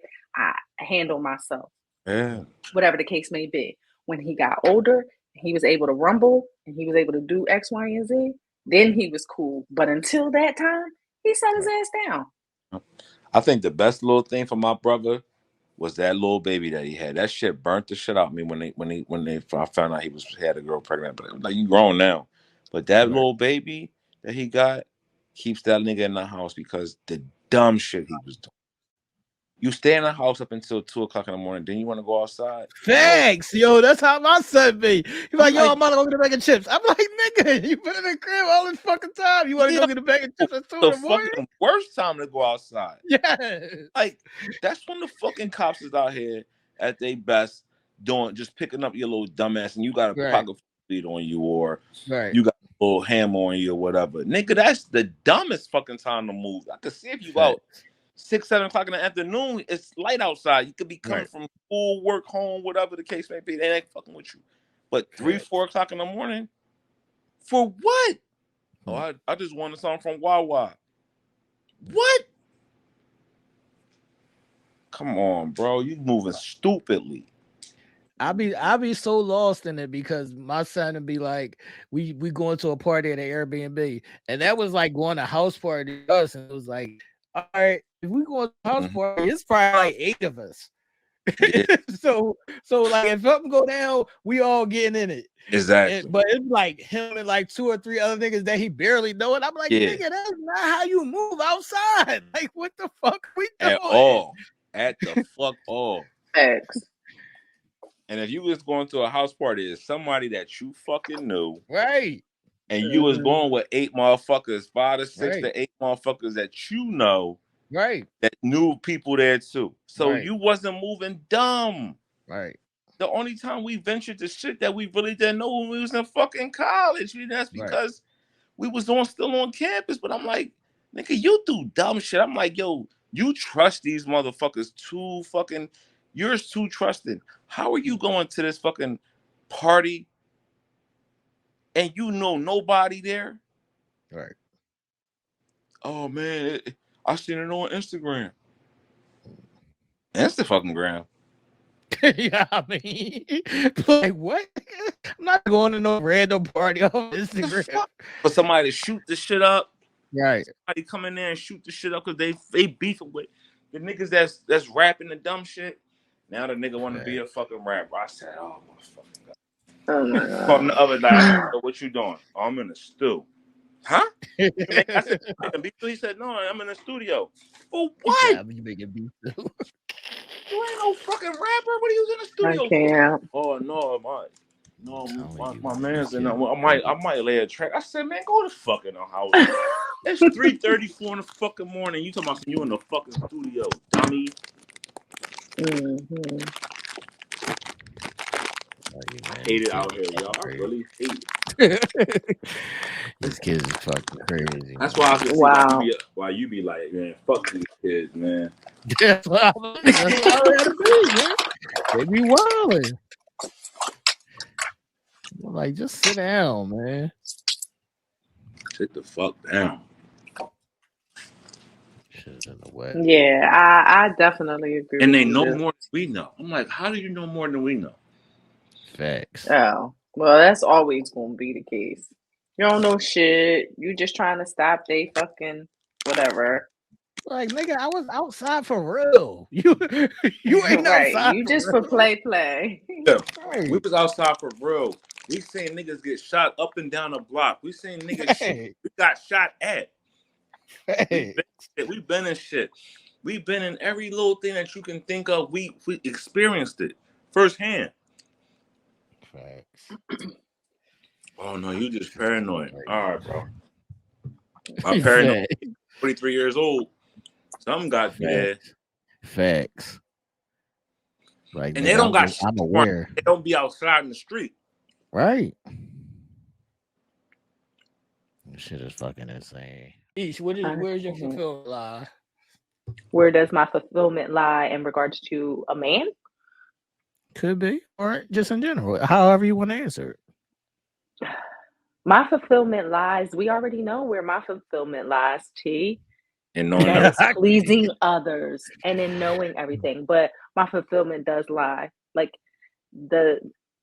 handle myself, Yeah. whatever the case may be. When he got older, he was able to rumble and he was able to do X, Y, and Z. Then he was cool. But until that time, he set his Right. ass down. I think the best little thing for my brother was that little baby that he had. That shit burnt the shit out of me when I found out he had a girl pregnant. But like you grown now, but that Right. little baby that he got keeps that nigga in the house because the dumb shit he was doing. You stay in the house up until 2 o'clock in the morning. Then you want to go outside? No, Facts, yo. That's how my son be. He's I'm like, yo, like, I'm about to go get a bag of chips. I'm like, nigga, you been in the crib all this fucking time. You want to yeah, go get a bag of chips at 2 in the the morning? fucking worst time to go outside. Yes. Like that's when the fucking cops is out here at their best. just picking up your little dumbass, and you got a Right. pocket of weed on you, or Right. you got a little hammer on you, or whatever. Nigga, that's the dumbest fucking time to move. I could see if you out Facts. 6, 7 o'clock in the afternoon, it's light outside. You could be coming Right. from school, work, home, whatever the case may be. They ain't fucking with you. But 3, 4 o'clock in the morning, for what? Oh, I just wanted something from Wawa. What? Come on, bro. You moving stupidly. I be so lost in it because my son would be like, we going to a party at an Airbnb, and that was like going to house party to us, and it was like, all right, if we go to a house party, it's probably like 8 of us. Yeah, so like if something go down, we all getting in it. exactly. But it's like him and like 2 or 3 other niggas that he barely know, and I'm like, Yeah, nigga, that's not how you move outside. Like, what the fuck we at doing? all. At the fuck all. Facts. And if you was going to a house party, it's somebody that you fucking knew, Right. and you was going with 8 motherfuckers, 5 to 6 Right. to 8 motherfuckers that you know Right. that knew people there too. So Right. you wasn't moving dumb. Right. The only time we ventured to shit that we really didn't know when we was in fucking college. That's because we was still on campus. But I'm like, nigga, you do dumb shit. I'm like, yo, you trust these motherfuckers too fucking. You're too trusting. How are you going to this fucking party and you know nobody there? Right. Oh man, I seen it on Instagram. That's the fucking gram. Yeah, I mean, like what? I'm not going to no random party on Instagram. For somebody to shoot the shit up. Right. Somebody come in there and shoot the shit up because they beefing with the niggas that's rapping the dumb shit. Now the nigga want to be a fucking rapper. I said, oh my fucking god. Oh my god. Called him the other night. So what you doing? Oh, I'm in the stew. Huh? I said, he said, no, I'm in the studio. For what? You making beef too. You ain't no fucking rapper. What are you in the studio I can't. for? Oh no, my man's in. I might lay a track. I said, man, go to fucking house. It's 3:34 in the fucking morning. You talking about you in the fucking studio, dummy? Mm-hmm. I hate it out here, y'all. I really hate it. These kids is fucking crazy. That's why I can see why you be like, man, fuck these kids, man. That's what I gotta be, man. They be wilding. Like, just sit down, man. Sit the fuck down. Shit's in the way. Yeah, I definitely agree. And with they you know there. more than we know. I'm like, how do you know more than we know? Facts. Oh, well, that's always gonna be the case. You don't know shit. You just trying to stop they fucking whatever. Like, nigga, I was outside for real. You ain't right. outside. You for just real. for play. Yeah. Right. We was outside for real. We seen niggas get shot up and down the block. We seen niggas Hey. we got shot at. Hey. We've been in shit. We've been in every little thing that you can think of. We experienced it firsthand. Facts. Oh no, you just paranoid. All right, bro. My paranoid. 23 years old. Something got me there. Facts. Like, and they don't got. I'm aware. They don't be outside in the street. Right. This shit is fucking insane. Ish, where's your fulfillment lie? Where does my fulfillment lie in regards to a man? Could be, or just in general, however you want to answer it. My fulfillment lies. We already know where my fulfillment lies, T. And knowing that is pleasing others and in knowing everything. But my fulfillment does lie. Like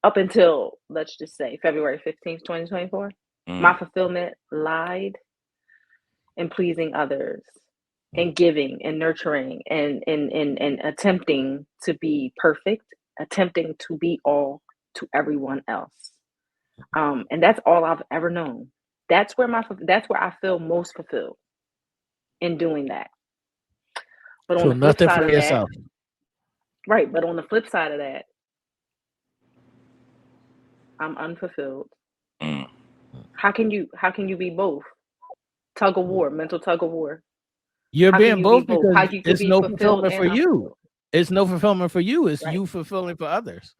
up until, let's just say, February 15th, 2024, my fulfillment lied in pleasing others and giving and nurturing and attempting to be perfect, attempting to be all to everyone else. And that's all I've ever known. That's where I feel most fulfilled in doing that. But on the flip side of that, right? But on the flip side of that, I'm unfulfilled. How can you be both? Tug of war, mental tug of war. You're being both because it's no fulfillment for you. It's no fulfillment for you. It's you fulfilling for others.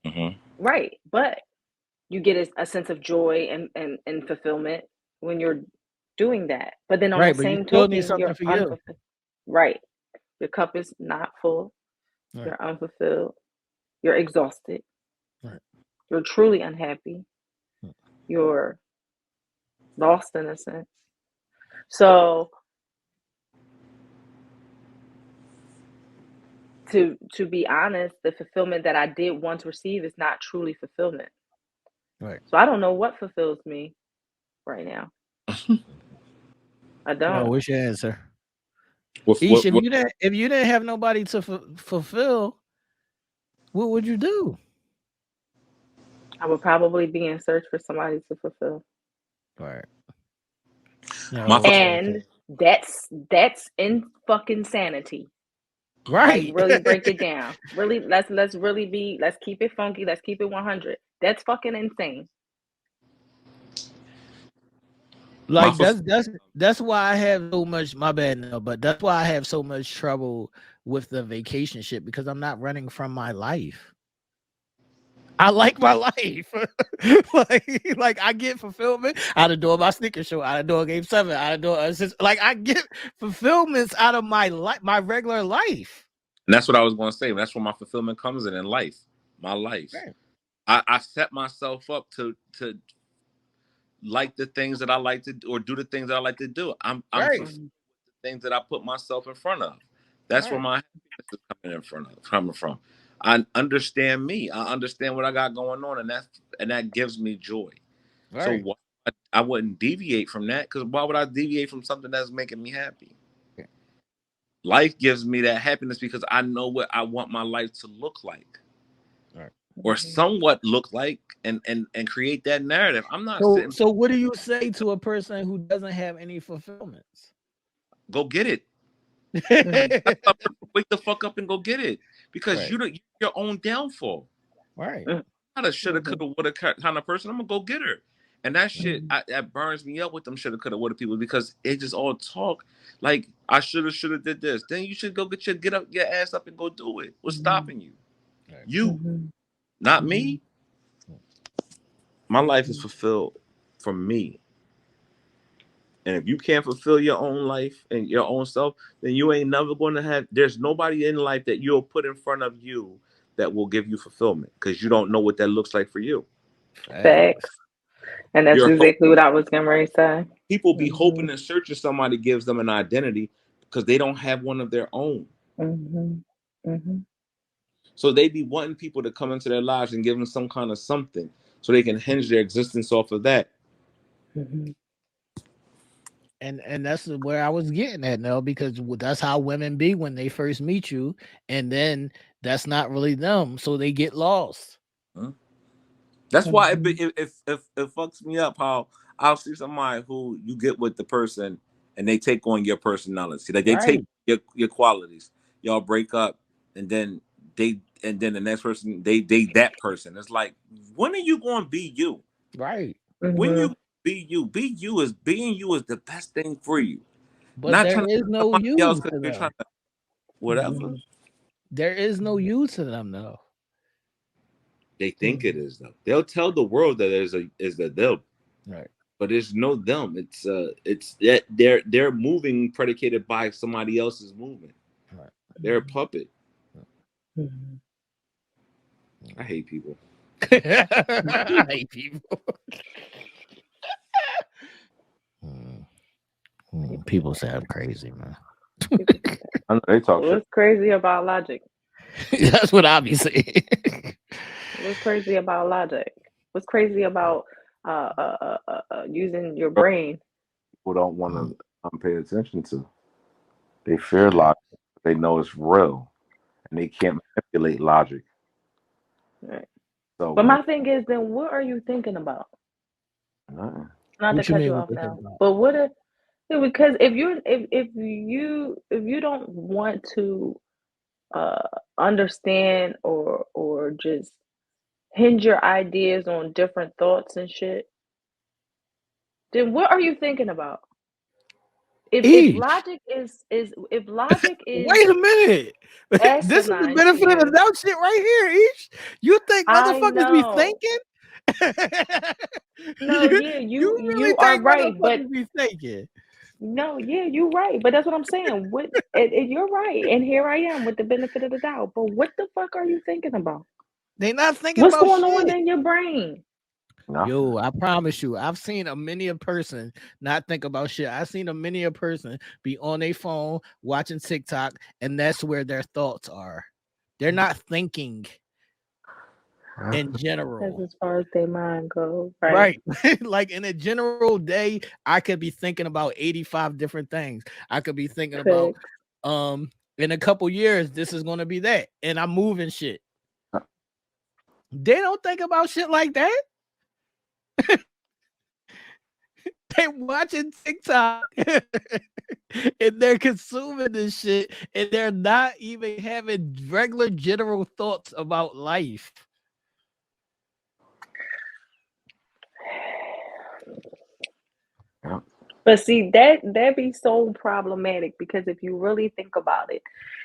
Mm-hmm. Right. But you get a sense of joy and fulfillment when you're doing that. But then on the Right, but you same still need token, something you're for you. unfulfilled. Right. Your cup is not full. Right. You're unfulfilled. You're exhausted. Right. You're truly unhappy. You're lost in a sense. So to be honest, the fulfillment that I did once receive is not truly fulfillment. Right. So I don't know what fulfills me right now. I Well, don't. what's your answer? What, Ish, what, what, if you didn't have nobody to fulfill, what would you do? I would probably be in search for somebody to fulfill. Right. my No, what's your answer? And that's in fucking sanity. Like Right. really break it down. Really let's really be let's keep it funky. Let's keep it 100. That's fucking insane. my Like fulf- that's why I have so much. My bad, no, but that's why I have so much trouble with the vacation shit because I'm not running from my life. I like my life. like I get fulfillment out of doing my sneaker show, out of doing Game 7, out of doing like I get fulfillments out of my life, my regular life. and that's what I was going to say. That's where my fulfillment comes in life, my life. Right. I set myself up to like the things that I like to do or do the things that I like to do. I'm Right. fulfilled with the things that I put myself in front of. That's where Right. my happiness is coming from. I understand me. I understand what I got going on, and that gives me joy. So Right. why, I wouldn't deviate from that because why would I deviate from something that's making me happy? Life gives me that happiness because I know what I want my life to look like Right. or somewhat look like and create that narrative. I'm not sitting. So what do you say to a person who doesn't have any fulfillments? Go get it. Mhm. Wake the fuck up and go get it because Right. you're your own downfall. Right. Mhm. I'm not a shoulda, Mhm. coulda, woulda kind of person. I'm gonna go get her, and that Right. shit that burns me up with them shoulda, coulda, woulda people because they just all talk like I shoulda did this. Then you should go get up, your ass up and go do it. What's stopping you? Right. You, Mhm. not Mhm. me. My life is Mhm. fulfilled for me. And if you can't fulfill your own life and your own self, then you ain't never going to have. There's nobody in life that you'll put in front of you that will give you fulfillment because you don't know what that looks like for you. Facts. Facts. And that's You're exactly hoping what I was getting ready to say. people be hoping Mhm. and searching somebody gives them an identity because they don't have one of their own. Mhm. Mhm. So they be wanting people to come into their lives and give them some kind of something so they can hinge their existence off of that. Mhm. And that's where I was getting at now because that's how women be when they first meet you, and then that's not really them, so they get lost. Huh? That's why Mhm. it fucks me up how I'll see somebody who you get with the person and they take on your personality, like they take Right. your qualities. Y'all break up, and then the next person they that person. It's like when are you going to be you? Right. When Mhm. you be you is being you is the best thing for you. But Not there trying to is be no somebody else you because to you're trying them. to whatever. Mhm. There is no you to them though. They think it Mhm. is though. They'll tell the world that there's a is that them, Right. but there's no them. It's that they're moving predicated by somebody else's movement. Right. They're a puppet. Mhm. I hate people. I hate people. Mm, people say I'm crazy, man. People say that. I know they talk shit. What's crazy about logic? That's what I be saying. What's crazy about logic? What's crazy about using your brain? People don't want to pay attention to. They fear logic. They know it's real, and they can't manipulate logic. Right. So But when my thing is, then what are you thinking about? uh, Not to What you cut you mean? What off they think now, about? but what if? Because if you don't want to uh understand or just hinge your ideas on different thoughts and shit, then what are you thinking about? if logic is if logic is Wait a minute. This is the asinine to benefit of the you, doubt shit right here, Ish. You think I motherfuckers be know. thinking? No, yeah, you really you are think right, but motherfuckers be thinking? no, yeah, you're right. But that's what I'm saying. What you're right, and here I am with the benefit of the doubt. But what the fuck are you thinking about? They not thinking What's about going on shit. in your brain? Yo, I promise you, I've seen a many a person not think about shit. I've seen a many a person be on their phone watching TikTok, and that's where their thoughts are. They're not thinking in That's general. as far as their mind goes, right? Right. Like in a general day, I could be thinking about 85 different things. I could be thinking about Facts. in a couple years, this is gonna be that, and I'm moving shit. They don't think about shit like that. They watching TikTok and they're consuming this shit, and they're not even having regular general thoughts about life. But see, that be so problematic because if you really think about it,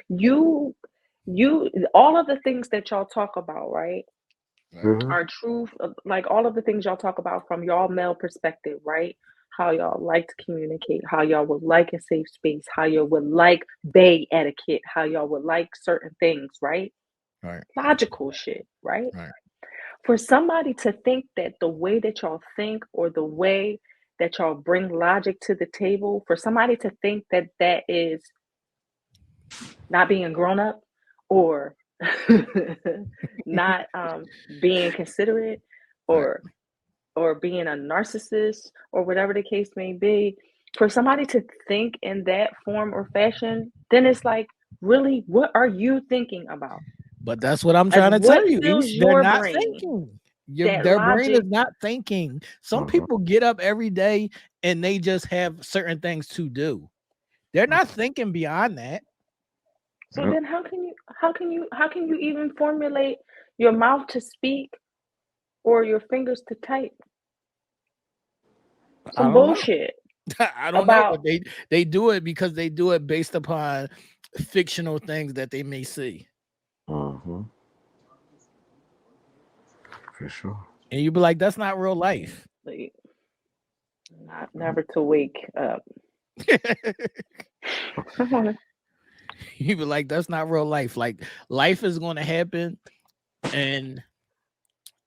you all of the things that y'all talk about, right, are true. Like all of the things y'all talk about from y'all male perspective, right? How y'all like to communicate, how y'all would like a safe space, how y'all would like bay etiquette, how y'all would like certain things, right? Right. Logical shit, right? Right. For somebody to think that the way that y'all think or the way that y'all bring logic to the table, for somebody to think that that is not being grown up or not being considerate Right. or being a narcissist or whatever the case may be, for somebody to think in that form or fashion, then it's like, really, what are you thinking about? But that's what I'm Like, trying to tell what you, fills Ish. They're your not brain? thinking. That Their brain is logic. not thinking. Some people get up every day and they just have certain things to do. They're not thinking beyond that. So then how can you even formulate your mouth to speak or your fingers to type? I Some don't know. bullshit I don't know, about. but they do it because they do it based upon fictional things that they may see. For sure. And you be like, that's not real life. Like, not never to wake up. You be like, that's not real life. Like life is going to happen, and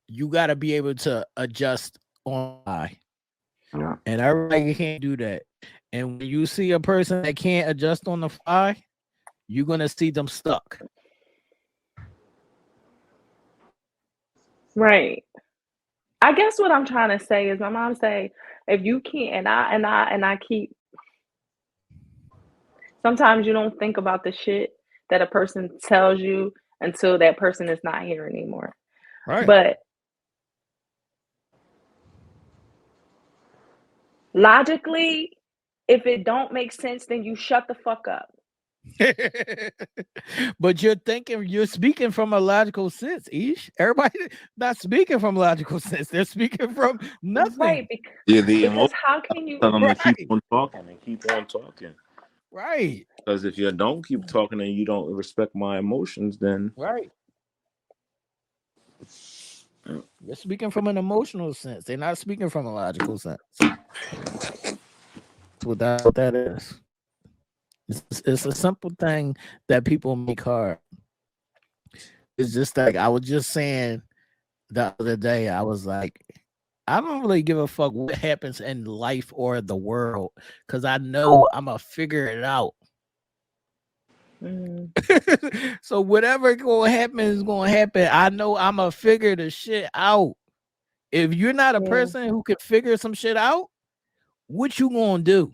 you got to be able to adjust on the fly. Yeah. And everybody can't do that. And when you see a person that can't adjust on the fly, you're gonna see them stuck. Right. I guess what I'm trying to say is my mom say, if you can't, and I keep, sometimes you don't think about the shit that a person tells you until that person is not here anymore. Right. But logically, if it don't make sense, then you shut the fuck up. But you're speaking from a logical sense, Ish. Everybody not speaking from logical sense. They're speaking from Right, nothing. Yeah, the because emotion how can you? tell them to keep Right. on talking and keep on talking. Right. Because if you don't keep talking and you don't respect my emotions, then Right. They're speaking from an emotional sense. They're not speaking from a logical sense. That's what that is. It's a simple thing that people make hard. It's just like I was just saying the other day. I was like, I don't really give a fuck what happens in life or the world because I know I'm gonna figure it out. Mm, So whatever gonna happen is gonna happen. I know I'm gonna figure the shit out. If you're not a yeah, person who can figure some shit out, what you gonna do?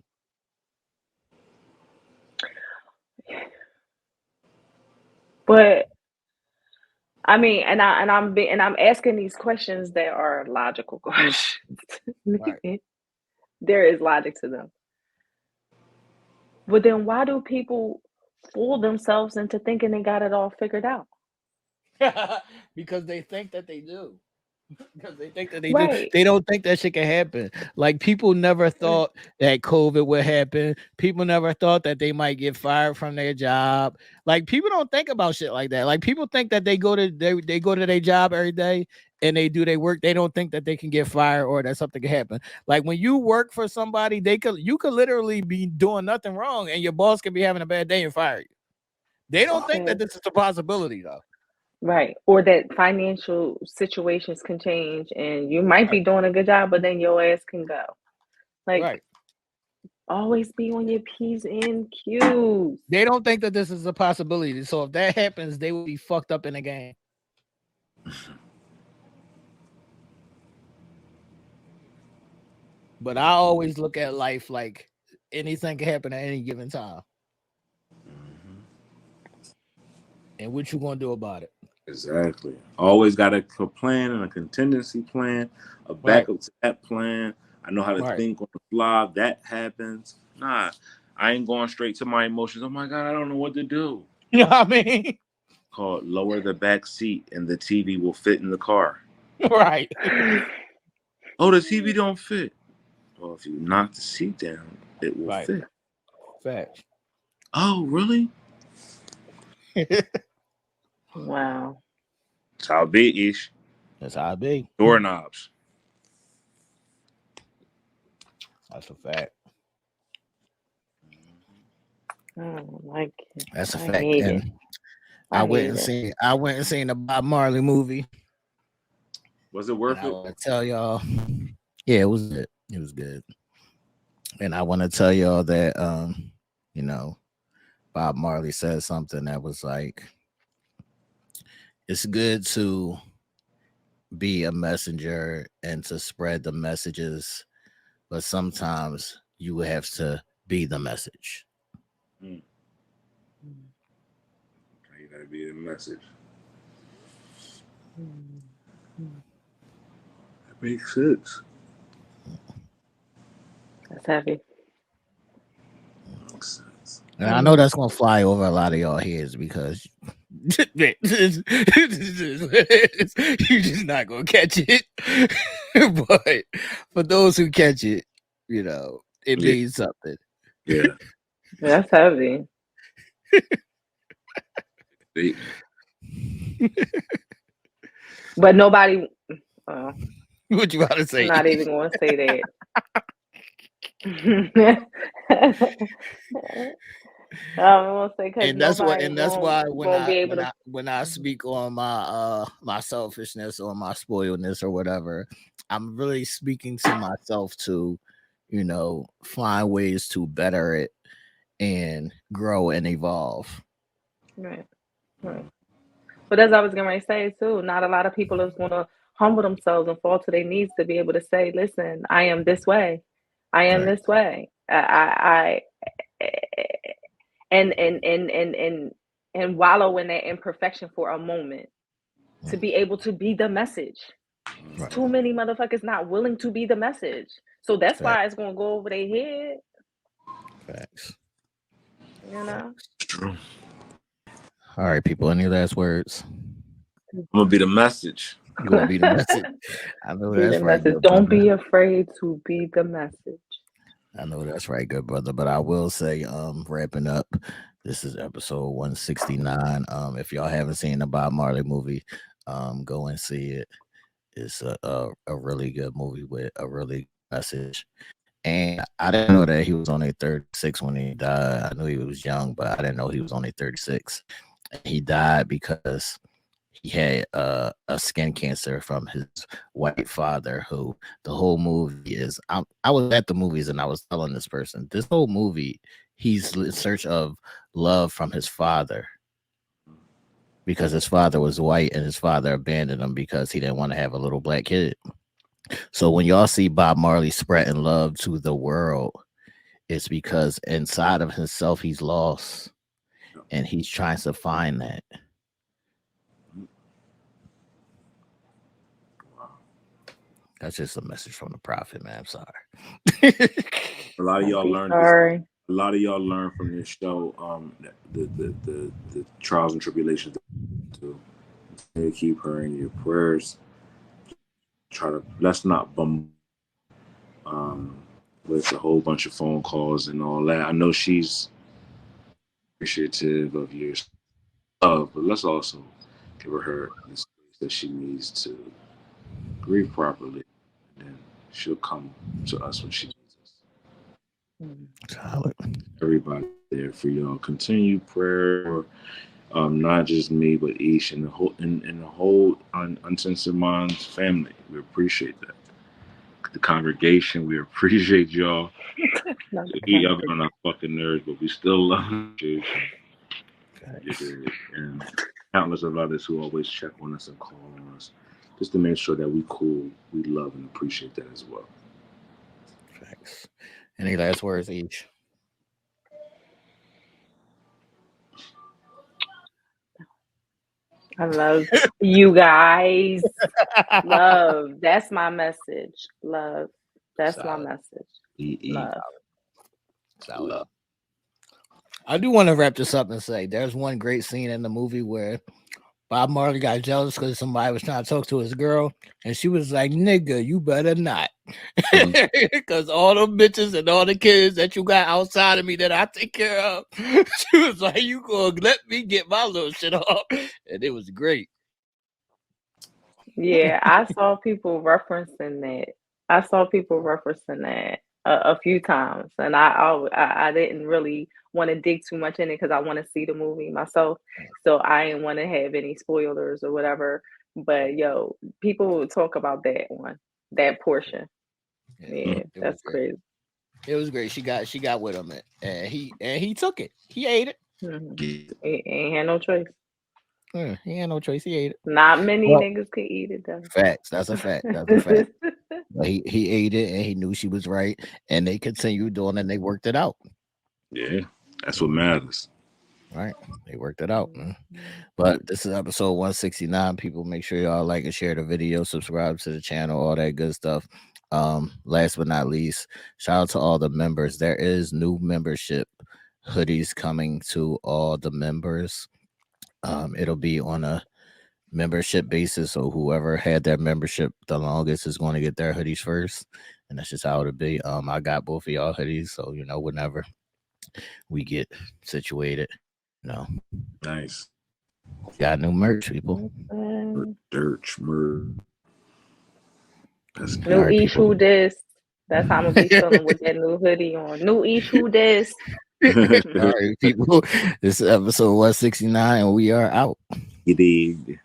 but I mean, and I'm asking these questions that are logical questions. Right. There is logic to them. But then why do people fool themselves into thinking they got it all figured out? Because they think that they do. because they think that Right. they don't think that shit can happen. Like people never thought that COVID would happen. People never thought that they might get fired from their job. Like people don't think about shit like that. Like people think that they go to their job every day and they do their work. They don't think that they can get fired or that something can happen. Like when you work for somebody, you could literally be doing nothing wrong and your boss can be having a bad day and fire you. They don't think Yeah. that this is a possibility though. Right. Or that financial situations can change and you might Right. be doing a good job, but then your ass can go. Like, Right. always be on your P's and Q's. They don't think that this is a possibility. So if that happens, they will be fucked up in the game. But I always look at life like anything can happen at any given time. And what you gonna do about it? Exactly. Always got a plan and a contingency plan, a Right. backup to that plan. I know how to Right. think on the fly. If that happens. Nah, I ain't going straight to my emotions. Oh my God, I don't know what to do. You know what I mean? Called lower the back seat and the TV will fit in the car. Right. Oh, the TV don't fit. Well, if you knock the seat down, it will Right. fit. Facts. Oh, really? Wow. That's how big ish. That's how it be. Doorknobs. That's a fact. I don't like it. That's a I fact. hate it. And I hate it. I went and seen the Bob Marley movie. Was it And worth I it? want to tell y'all, yeah, it was good. It was good. And I want to tell y'all that you know, Bob Marley said something that was like, it's good to be a messenger and to spread the messages, but sometimes you have to be the message. You gotta be the message. That makes sense. That's heavy. Makes sense. And I know that's gonna fly over a lot of y'all heads because you're just not gonna catch it. But for those who catch it, you know, it Yeah. means something. Yeah. That's heavy. They- But nobody, What you about to I'm say? not even going to say that. I'm going to say because And that's what, nobody and that's why going to be able to. when I speak on my my selfishness or my spoiledness or whatever, I'm really speaking to myself to, you know, find ways to better it and grow and evolve. Right, right. But as I was going to say too, not a lot of people is going to humble themselves and fall to their knees to be able to say, "Listen, I am this way. I am Right. this way. I and wallow in that imperfection for a moment to be able to be the message. Right. Too many motherfuckers not willing to be the message, so that's Facts. why it's going to go over their head. Facts. You know. True. All right, people. Any last words? I'm gonna be the message. You gonna be the message? I know Be that's the right, message. good Don't brother. be afraid to be the message. I know that's right, good brother. But I will say, wrapping up, this is episode 169. If y'all haven't seen the Bob Marley movie, go and see it. It's a really good movie with a really message. And I didn't know that he was only 36 when he died. I knew he was young, but I didn't know he was only 36. And he died because he had a skin cancer from his white father, who the whole movie is. I was at the movies and I was telling this person, this whole movie, he's in search of love from his father because his father was white and his father abandoned him because he didn't want to have a little black kid. So when y'all see Bob Marley spreading love to the world, it's because inside of himself he's lost and he's trying to find that. That's just a message from the prophet, man. I'm sorry. A lot of Don't y'all be learned this. sorry. A lot of y'all learn from this show. The trials and tribulations. To keep her in your prayers. let's not um with a whole bunch of phone calls and all that. I know she's appreciative of your love, but let's also give her the space that she needs to grieve properly. And then she'll come to us when she needs us. Solid. Everybody there for y'all. Continue prayer, not just me, but Ish and the whole Uncensored Minds family. We appreciate that. The congregation, we appreciate y'all. Y'all get on our fucking nerves, but we still love you. Yeah, and countless of others who always check on us and call on us, just to make sure that we cool, we love and appreciate that as well. Thanks. Any last words each? I love you guys. Love. That's my message. Love. That's my Solid. message. E-E. Love. Solid. Love. I do want to wrap this up and say there's one great scene in the movie where Bob Marley got jealous because somebody was trying to talk to his girl, and she was like, "Nigga, you better not," because all the bitches and all the kids that you got outside of me that I take care of, she was like, "You gonna let me get my little shit off," and it was great. Yeah, I saw people referencing that. I saw people referencing that a few times, and I didn't really want to dig too much in it because I want to see the movie myself. So I didn't want to have any spoilers or whatever. But yo, people talk about that portion. Yeah, It was that's great. crazy. It was great. She got with him, and he took it. He ate it. Hmm. Ain't had no choice. He had no choice. He ate it. Not many Well, niggas could eat it though. facts. That's a fact. That's a fact. But he ate it, and he knew she was right, and they continued doing it, and they worked it out. Yeah, that's what matters. Right. They worked it out. Man. But this is episode 169. People, make sure y'all like and share the video, subscribe to the channel, all that good stuff. Last but not least, shout out to all the members. There is new membership hoodies coming to all the members. It'll be on a membership basis, so whoever had their membership the longest is going to get their hoodies first, and that's just how it'll be. I got both of y'all hoodies, so whenever we get situated, you know, Nice. got new merch, people. Merch. That's New All right, Ish people. who this. That's how I'm gonna be feeling with that new hoodie on. New Ish who this. All right, people. This is episode 169, and we are out. You dig.